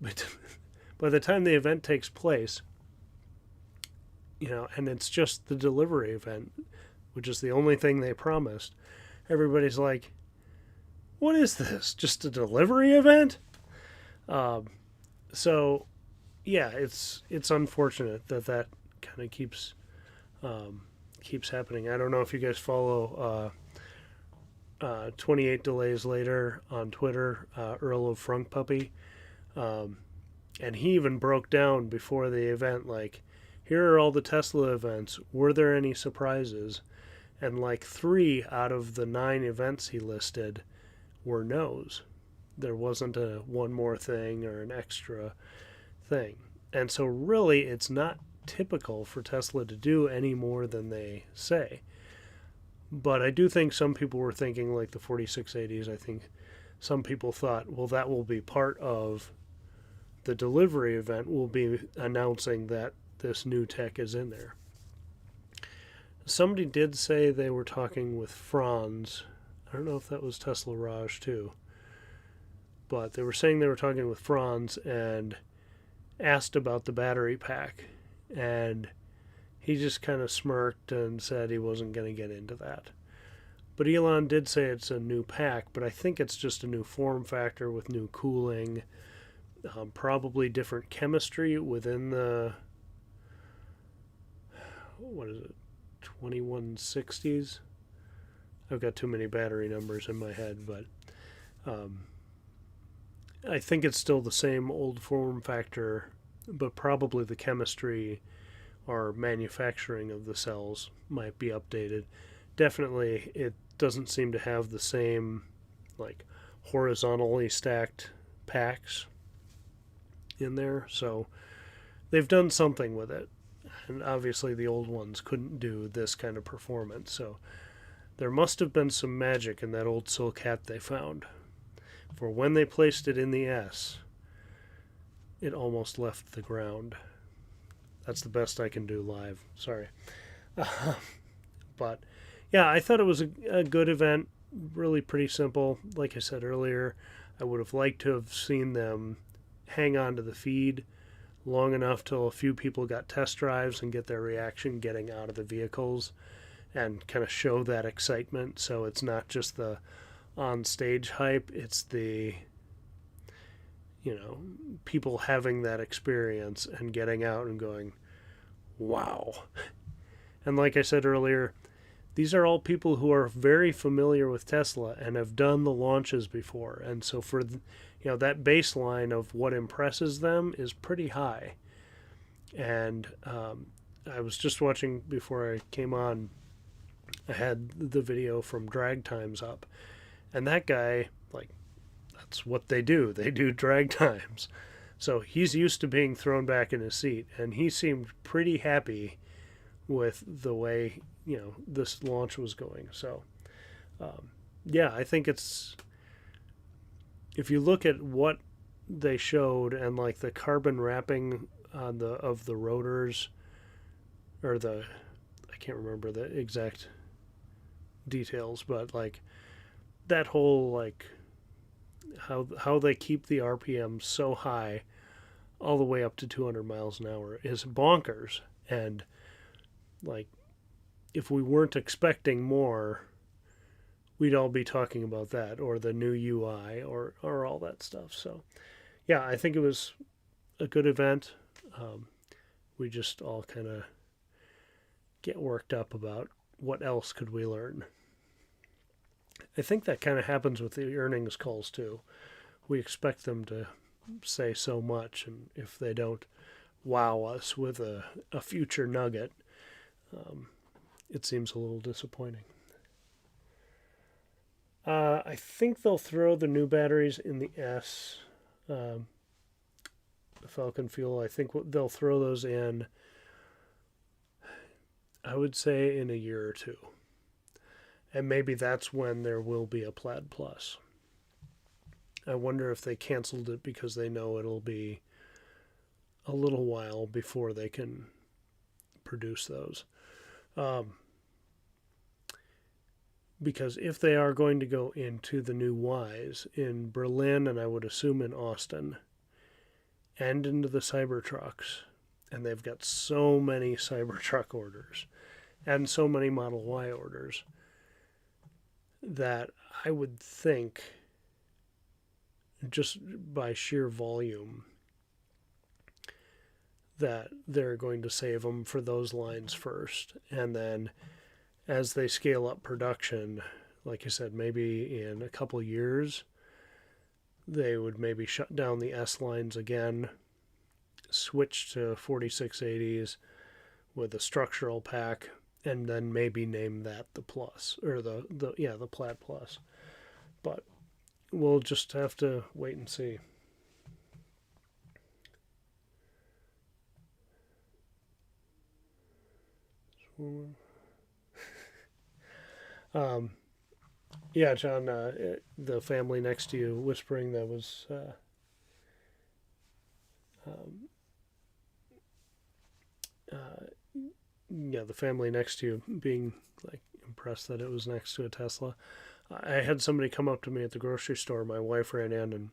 but by the time the event takes place, and it's just the delivery event, which is the only thing they promised, everybody's like, what is this? Just a delivery event? So, yeah, it's unfortunate that kind of keeps happening. I don't know if you guys follow 28 Delays Later on Twitter, Earl of Frunk Puppy. And he even broke down before the event, like, here are all the Tesla events. Were there any surprises? And like 3 out of the 9 events he listed were no's. There wasn't a one more thing or an extra thing. And so really it's not typical for Tesla to do any more than they say. But I do think some people were thinking like the 4680s. I think some people thought, well, that will be part of the delivery event. We'll be announcing that this new tech is in there. Somebody did say they were talking with Franz. I don't know if that was Tesla Raj too. But they were saying they were talking with Franz and asked about the battery pack. And he just kind of smirked and said he wasn't going to get into that. But Elon did say it's a new pack, but I think it's just a new form factor with new cooling, probably different chemistry within the, what is it, 2160s? I've got too many battery numbers in my head, but I think it's still the same old form factor, but probably the chemistry or manufacturing of the cells might be updated. Definitely, it doesn't seem to have the same like horizontally stacked packs in there, so they've done something with it. And obviously the old ones couldn't do this kind of performance, so there must have been some magic in that old silk hat they found. For when they placed it in the S, it almost left the ground. That's the best I can do live. Sorry. But, yeah, I thought it was a good event. Really pretty simple. Like I said earlier, I would have liked to have seen them hang on to the feed long enough till a few people got test drives and get their reaction getting out of the vehicles and kind of show that excitement. So it's not just the on-stage hype, it's the, people having that experience and getting out and going, wow. And like I said earlier, these are all people who are very familiar with Tesla and have done the launches before. And so for, that baseline of what impresses them is pretty high. And I was just watching before I came on, I had the video from Drag Times up. And that guy, like, that's what they do. They do drag times. So he's used to being thrown back in his seat. And he seemed pretty happy with the way, this launch was going. So, yeah, I think it's, if you look at what they showed and like the carbon wrapping on of the rotors, or I can't remember the exact details, but like that whole like how they keep the RPM so high all the way up to 200 miles an hour is bonkers. And like, if we weren't expecting more, we'd all be talking about that, or the new UI, or all that stuff. So, yeah, I think it was a good event. We just all kind of get worked up about what else could we learn. I think that kind of happens with the earnings calls, too. We expect them to say so much, and if they don't wow us with a future nugget, it seems a little disappointing. I think they'll throw the new batteries in the S, um, the Falcon Fuel. I think they'll throw those in, I would say, in a year or two. And maybe that's when there will be a Plaid Plus. I wonder if they canceled it because they know it'll be a little while before they can produce those. Um, because if they are going to go into the new Ys in Berlin, and I would assume in Austin, and into the Cybertrucks, and they've got so many Cybertruck orders and so many Model Y orders, that I would think, just by sheer volume, that they're going to save them for those lines first. And then as they scale up production, like I said, maybe in a couple years, they would maybe shut down the S lines again, switch to 4680s with a structural pack, and then maybe name that the Plus, or the Plaid Plus. But we'll just have to wait and see. Um, yeah, John, the family next to you whispering, that was um, uh, yeah, the family next to you being like impressed that it was next to a Tesla. I had somebody come up to me at the grocery store. My wife ran in, and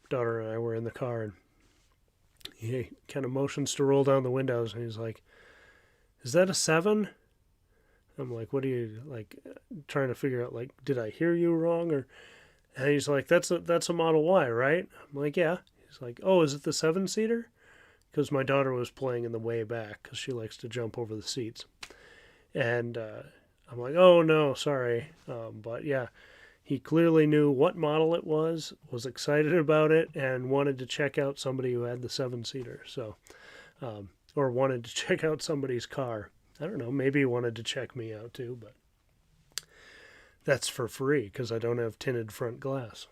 daughter and I were in the car, and he kind of motions to roll down the windows, and he's like, "Is that a 7?" I'm like, "What are you like trying to figure out? Like, did I hear you wrong?" Or and he's like, "That's a Model Y, right?" I'm like, "Yeah." He's like, "Oh, is it the 7-seater?" Because my daughter was playing in the way back because she likes to jump over the seats, and I'm like, "Oh no, sorry," but yeah, he clearly knew what model it was excited about it, and wanted to check out somebody who had the 7-seater. So, or wanted to check out somebody's car. I don't know. Maybe he wanted to check me out too, but that's for free because I don't have tinted front glass.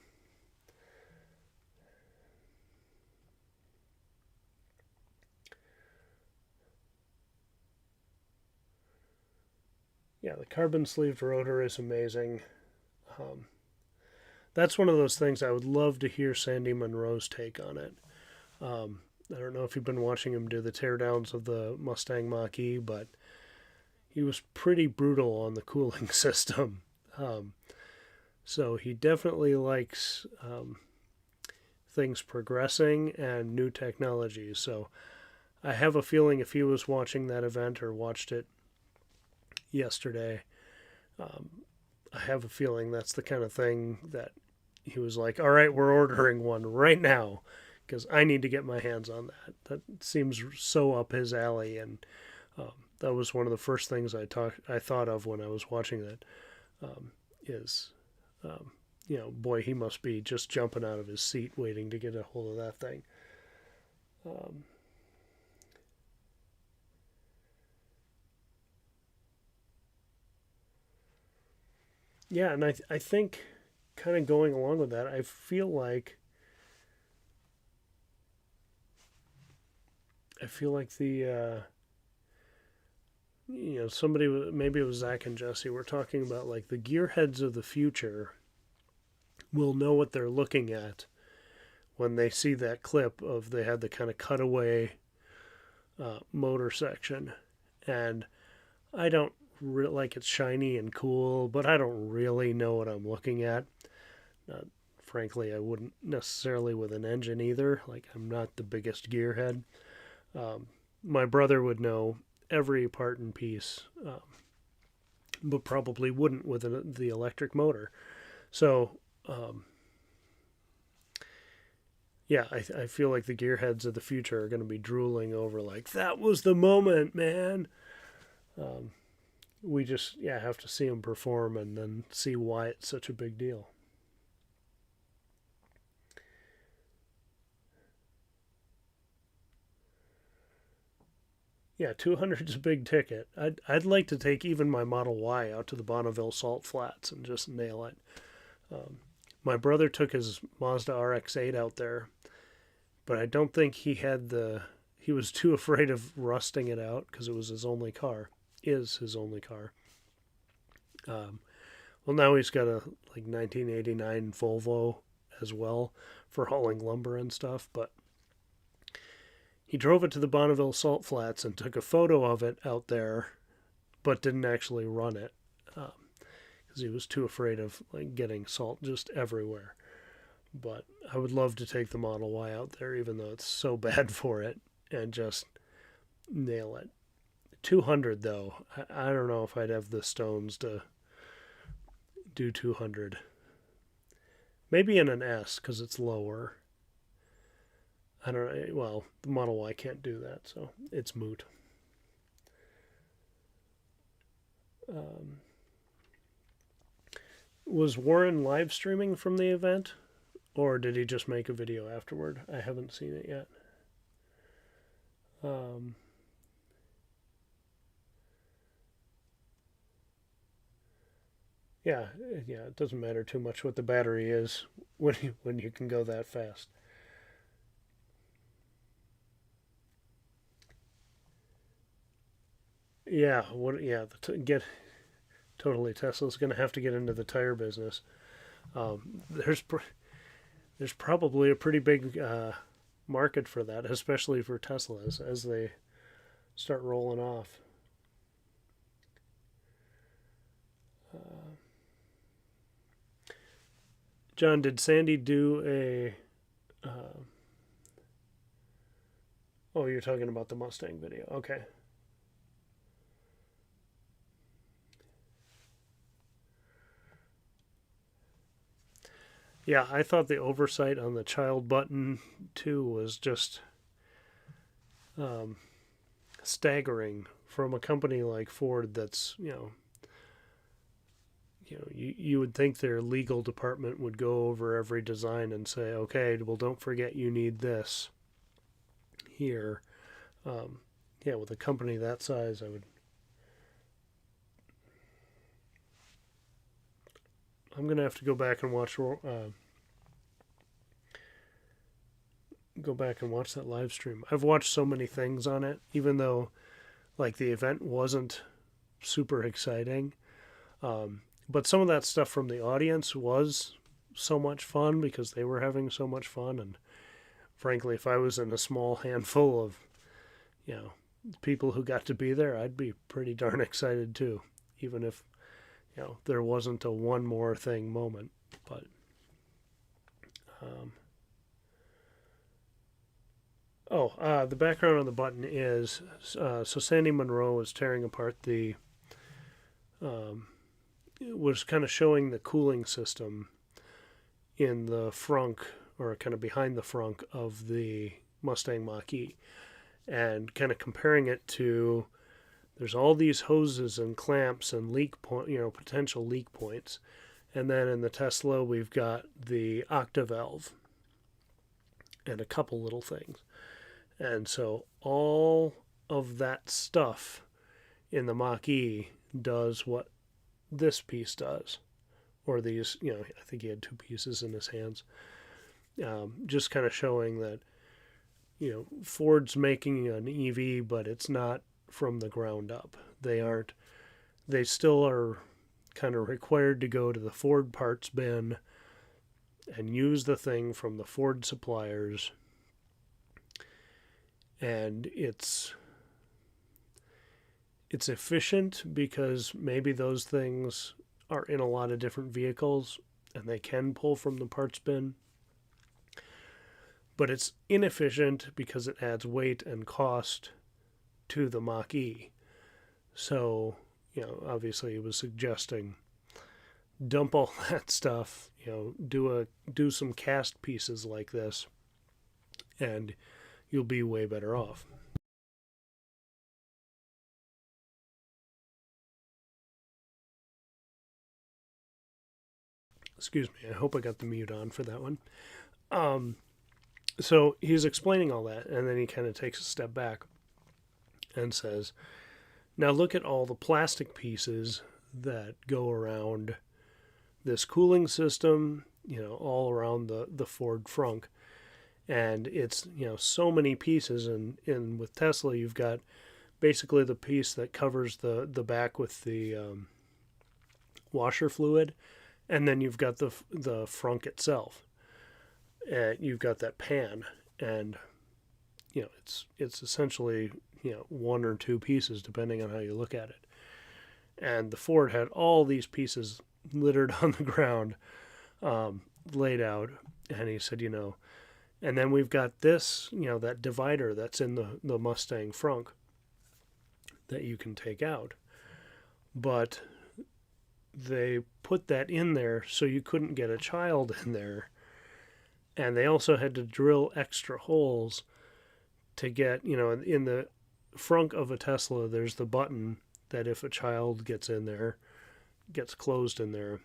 Yeah, the carbon sleeved rotor is amazing. Um, that's one of those things I would love to hear Sandy Monroe's take on it. I don't know if you've been watching him do the teardowns of the Mustang Mach E, but he was pretty brutal on the cooling system. Um, so he definitely likes things progressing and new technologies. So I have a feeling if he was watching that event or watched it yesterday, um, I have a feeling that's the kind of thing that he was like, "All right, we're ordering one right now because I need to get my hands on that." That seems so up his alley, and that was one of the first things I thought of when I was watching that. Is um, boy, he must be just jumping out of his seat waiting to get a hold of that thing. Um, yeah, and I think kind of going along with that, I feel like somebody, maybe it was Zach and Jesse, were talking about like the gearheads of the future will know what they're looking at when they see that clip of they had the kind of cutaway motor section, and I don't like it's shiny and cool, but I don't really know what I'm looking at. Frankly, I wouldn't necessarily with an engine either. Like, I'm not the biggest gearhead. Um, my brother would know every part and piece, but probably wouldn't with the electric motor. So, yeah, I feel like the gearheads of the future are going to be drooling over, like, that was the moment, man. Um, we just, have to see them perform and then see why it's such a big deal. Yeah, 200 is a big ticket. I'd like to take even my Model Y out to the Bonneville Salt Flats and just nail it. My brother took his Mazda RX-8 out there, but I don't think he was too afraid of rusting it out because it was his only car, is his only car. Um, well, now he's got a like 1989 Volvo as well for hauling lumber and stuff, but he drove it to the Bonneville Salt Flats and took a photo of it out there, but didn't actually run it because he was too afraid of like getting salt just everywhere. But I would love to take the Model Y out there, even though it's so bad for it, and just nail it. 200 though, I don't know if I'd have the stones to do 200. Maybe in an S because it's lower. I don't know. Well, the Model Y can't do that, so it's moot. Um, was Warren live streaming from the event, or did he just make a video afterward? I haven't seen it yet. Yeah, yeah. It doesn't matter too much what the battery is when you can go that fast. Yeah. What? Yeah. Get totally. Tesla's going to have to get into the tire business. There's probably a pretty big market for that, especially for Teslas as they start rolling off. Uh, John, did Sandy do a? Oh, you're talking about the Mustang video. Okay. Yeah, I thought the oversight on the child button too was just um, staggering from a company like Ford. That's you would think their legal department would go over every design and say, okay, well, don't forget you need this here. Um, yeah, with a company that size, I would. I'm gonna have to go back and watch that live stream. I've watched so many things on it, even though like the event wasn't super exciting. But some of that stuff from the audience was so much fun because they were having so much fun. And frankly, if I was in a small handful of, you know, people who got to be there, I'd be pretty darn excited too, even if, there wasn't a one more thing moment. But, um, the background on the button is so Sandy Monroe was tearing apart um, was kind of showing the cooling system in the frunk or kind of behind the frunk of the Mustang Mach-E and kind of comparing it to there's all these hoses and clamps and potential leak points. And then in the Tesla, we've got the octavalve and a couple little things. And so all of that stuff in the Mach-E does what this piece does. Or these, I think he had two pieces in his hands. Just kind of showing that, Ford's making an EV, but it's not from the ground up. They still are kind of required to go to the Ford parts bin and use the thing from the Ford suppliers. And it's efficient because maybe those things are in a lot of different vehicles and they can pull from the parts bin. But it's inefficient because it adds weight and cost to the Mach-E. So, obviously he was suggesting dump all that stuff, do some cast pieces like this and you'll be way better off. Excuse me, I hope I got the mute on for that one. So he's explaining all that, and then he kind of takes a step back and says, now look at all the plastic pieces that go around this cooling system, all around the Ford frunk. And it's, so many pieces. And with Tesla, you've got basically the piece that covers the back with the washer fluid. And then you've got the frunk itself. And you've got that pan. And, it's essentially, one or two pieces, depending on how you look at it. And the Ford had all these pieces littered on the ground, laid out. And he said, and then we've got this, that divider that's in the Mustang frunk that you can take out. But they put that in there so you couldn't get a child in there. And they also had to drill extra holes to get, in the frunk of a Tesla, there's the button that if a child gets in there, gets closed in there,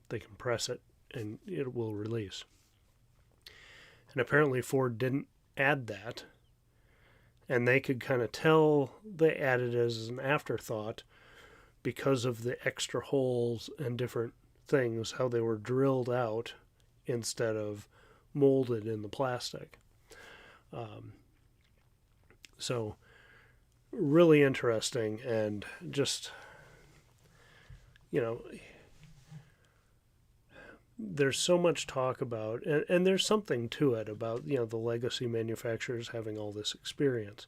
they can press it and it will release. And apparently Ford didn't add that. And they could kind of tell they added it as an afterthought because of the extra holes and different things, how they were drilled out instead of molded in the plastic. So really interesting, and just, there's so much talk about, and there's something to it about, the legacy manufacturers having all this experience.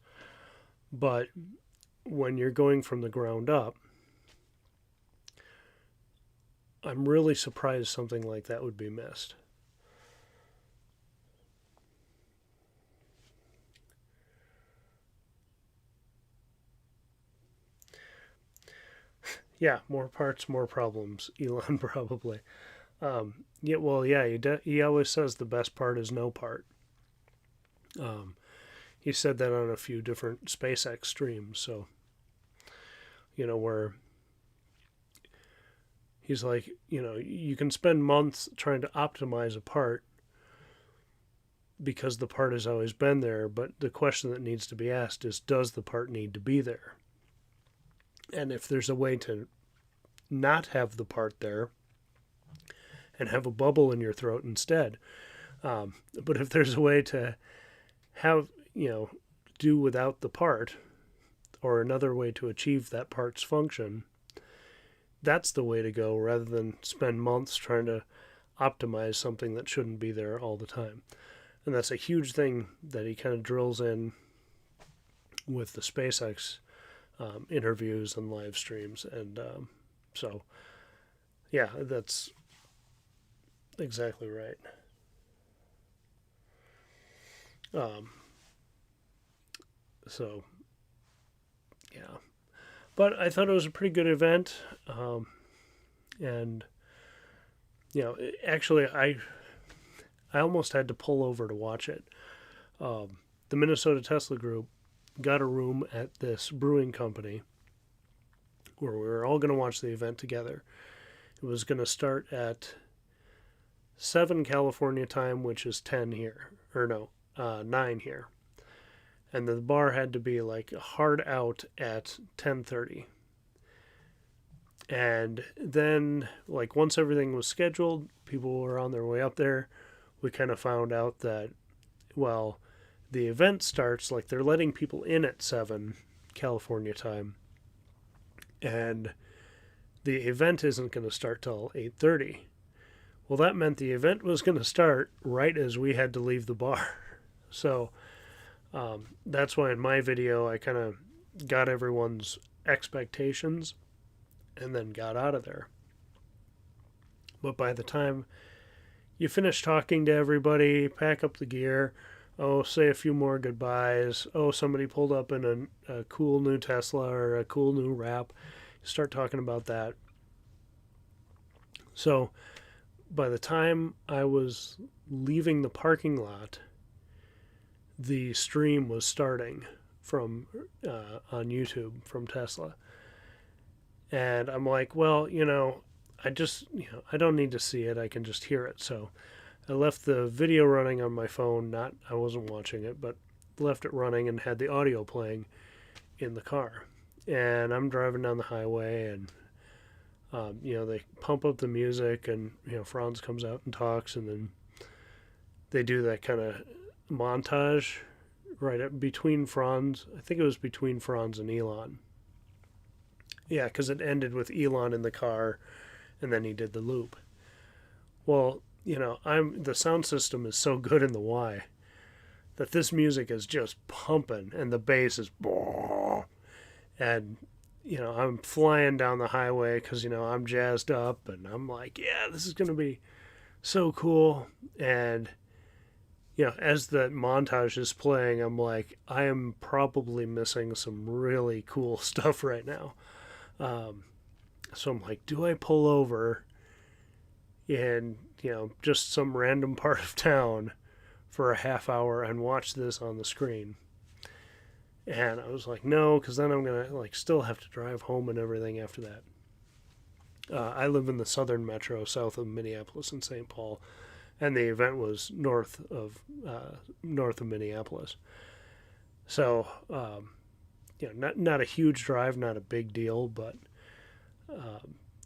But when you're going from the ground up, I'm really surprised something like that would be missed. Yeah, more parts, more problems, Elon, probably. He always says the best part is no part. He said that on a few different SpaceX streams. So, where he's like, you can spend months trying to optimize a part because the part has always been there. But the question that needs to be asked is, does the part need to be there? And if there's a way to not have the part there and have a bubble in your throat instead. But if there's a way to have, do without the part, or another way to achieve that part's function, that's the way to go, rather than spend months trying to optimize something that shouldn't be there all the time. And that's a huge thing that he kind of drills in with the SpaceX interviews and live streams. And so, yeah, that's exactly right. So, yeah. But I thought it was a pretty good event. And, actually, I almost had to pull over to watch it. The Minnesota Tesla Group got a room at this brewing company where we were all going to watch the event together. It was going to start at 7 California time, which is 10 here. Or no, 9 here. And the bar had to be like hard out at 10:30. And then, like, once everything was scheduled, people were on their way up there, we kind of found out that, well, the event starts, like, they're letting people in at 7 California time, and the event isn't going to start till 8:30. Well, that meant the event was going to start right as we had to leave the bar. So that's why in my video I kind of got everyone's expectations and then got out of there. But by the time you finish talking to everybody, pack up the gear, say a few more goodbyes, somebody pulled up in a cool new Tesla or a cool new wrap, start talking about that. So by the time I was leaving the parking lot, the stream was starting from on YouTube from Tesla. And I'm like, well, I don't need to see it. I can just hear it. So I left the video running on my phone. I wasn't watching it, but left it running and had the audio playing in the car. And I'm driving down the highway, and They pump up the music, and Franz comes out and talks, and then they do that kind of montage between Franz. I think it was between Franz and Elon. Yeah, because it ended with Elon in the car, and then he did the loop. Well, the sound system is so good in the Y that this music is just pumping, and the bass is, and I'm flying down the highway because I'm jazzed up, and I'm like, yeah, this is gonna be so cool. And as the montage is playing, I'm like, I am probably missing some really cool stuff right now. So I'm like, do I pull over in just some random part of town for a half hour and watch this on the screen? And I was like, no, because then I'm gonna still have to drive home and everything after that. I live in the southern metro, south of Minneapolis and St. Paul, and the event was north of Minneapolis. So, not a huge drive, not a big deal, but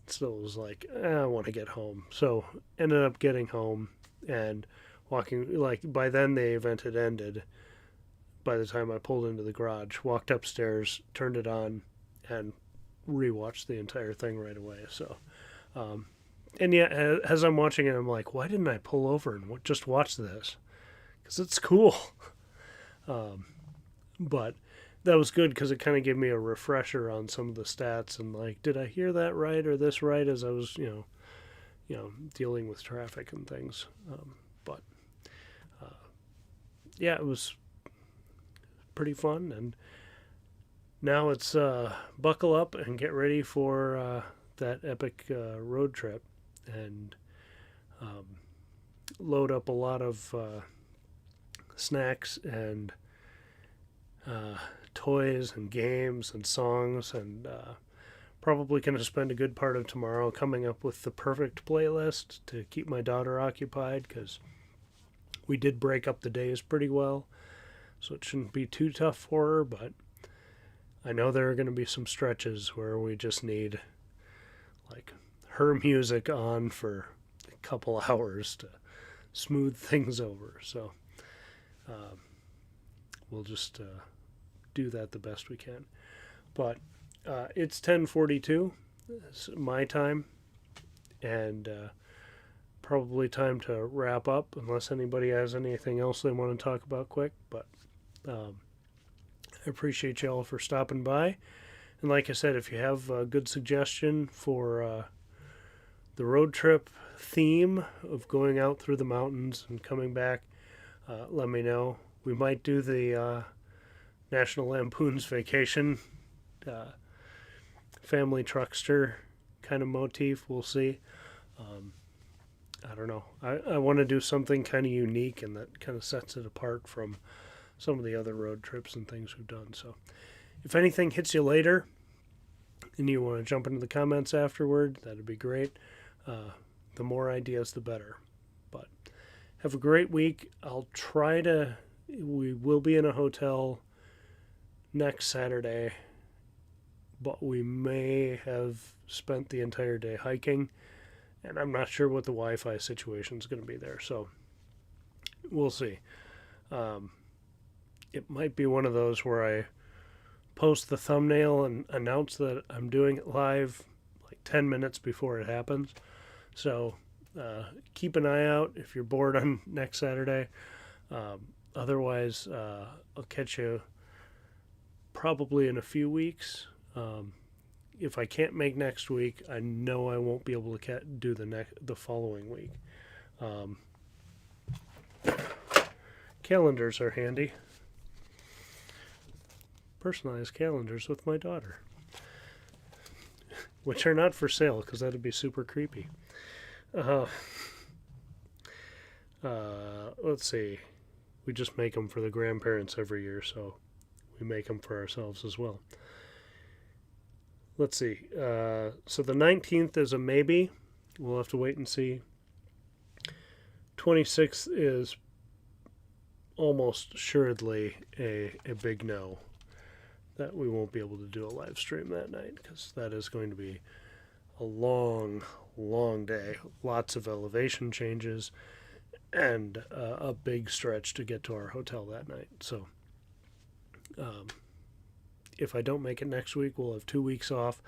still was like, I want to get home. So ended up getting home and walking. By then the event had ended. By the time I pulled into the garage, walked upstairs, turned it on, and rewatched the entire thing right away. So, and yeah, as I'm watching it, I'm like, why didn't I pull over and just watch this? Because it's cool. But that was good because it kind of gave me a refresher on some of the stats and did I hear that right or this right as I was dealing with traffic and things. But yeah, it was pretty fun, and now it's buckle up and get ready for that epic road trip and load up a lot of snacks and toys and games and songs, and probably going to spend a good part of tomorrow coming up with the perfect playlist to keep my daughter occupied, because we did break up the days pretty well, so it shouldn't be too tough for her. But I know there are going to be some stretches where we just need her music on for a couple hours to smooth things over. So we'll just do that the best we can. But it's 10:42, it's my time, and probably time to wrap up unless anybody has anything else they want to talk about quick. But I appreciate y'all for stopping by. And like I said, if you have a good suggestion for the road trip theme of going out through the mountains and coming back, let me know. We might do the National Lampoon's Vacation family truckster kind of motif. We'll see. I don't know. I want to do something kind of unique and that kind of sets it apart from some of the other road trips and things we've done. So if anything hits you later and you want to jump into the comments afterward, that'd be great. The more ideas, the better. But have a great week. We will be in a hotel next Saturday, but we may have spent the entire day hiking, and I'm not sure what the Wi-Fi situation is going to be there, so we'll see. It might be one of those where I post the thumbnail and announce that I'm doing it live 10 minutes before it happens. So keep an eye out if you're bored on next Saturday. Otherwise, I'll catch you probably in a few weeks. If I can't make next week, I know I won't be able to do the following week. Calendars are handy. Personalized calendars with my daughter, which are not for sale because that'd be super creepy. Let's see. We just make them for the grandparents every year, so we make them for ourselves as well. Let's see. So the 19th is a maybe. We'll have to wait and see. 26th is almost assuredly a big no. That we won't be able to do a live stream that night because that is going to be a long, long day. Lots of elevation changes and a big stretch to get to our hotel that night. So if I don't make it next week, we'll have 2 weeks off,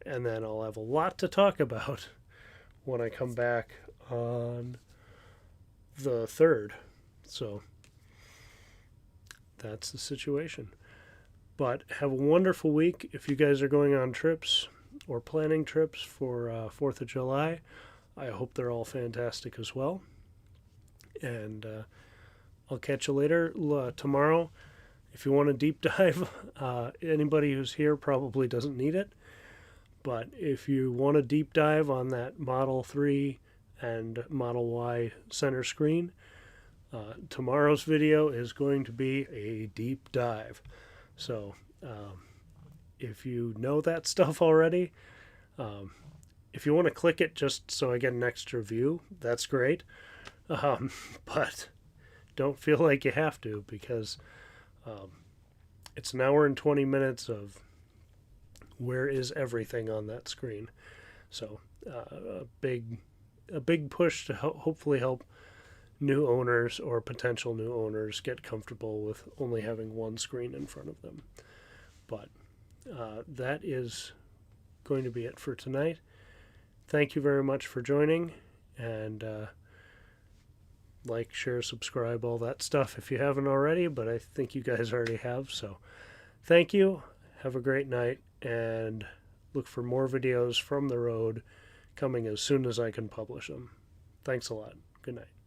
and then I'll have a lot to talk about when I come back on the 3rd. So that's the situation. But have a wonderful week. If you guys are going on trips or planning trips for 4th of July, I hope they're all fantastic as well. And I'll catch you later tomorrow. If you want a deep dive, anybody who's here probably doesn't need it. But if you want a deep dive on that Model 3 and Model Y center screen, tomorrow's video is going to be a deep dive. So if you know that stuff already, if you want to click it just so I get an extra view, that's great. But don't feel like you have to, because it's an hour and 20 minutes of where is everything on that screen. So a big push to hopefully help new owners or potential new owners get comfortable with only having one screen in front of them. But that is going to be it for tonight. Thank you very much for joining, and like, share, subscribe, all that stuff if you haven't already, but I think you guys already have. So thank you. Have a great night, and look for more videos from the road coming as soon as I can publish them. Thanks a lot. Good night.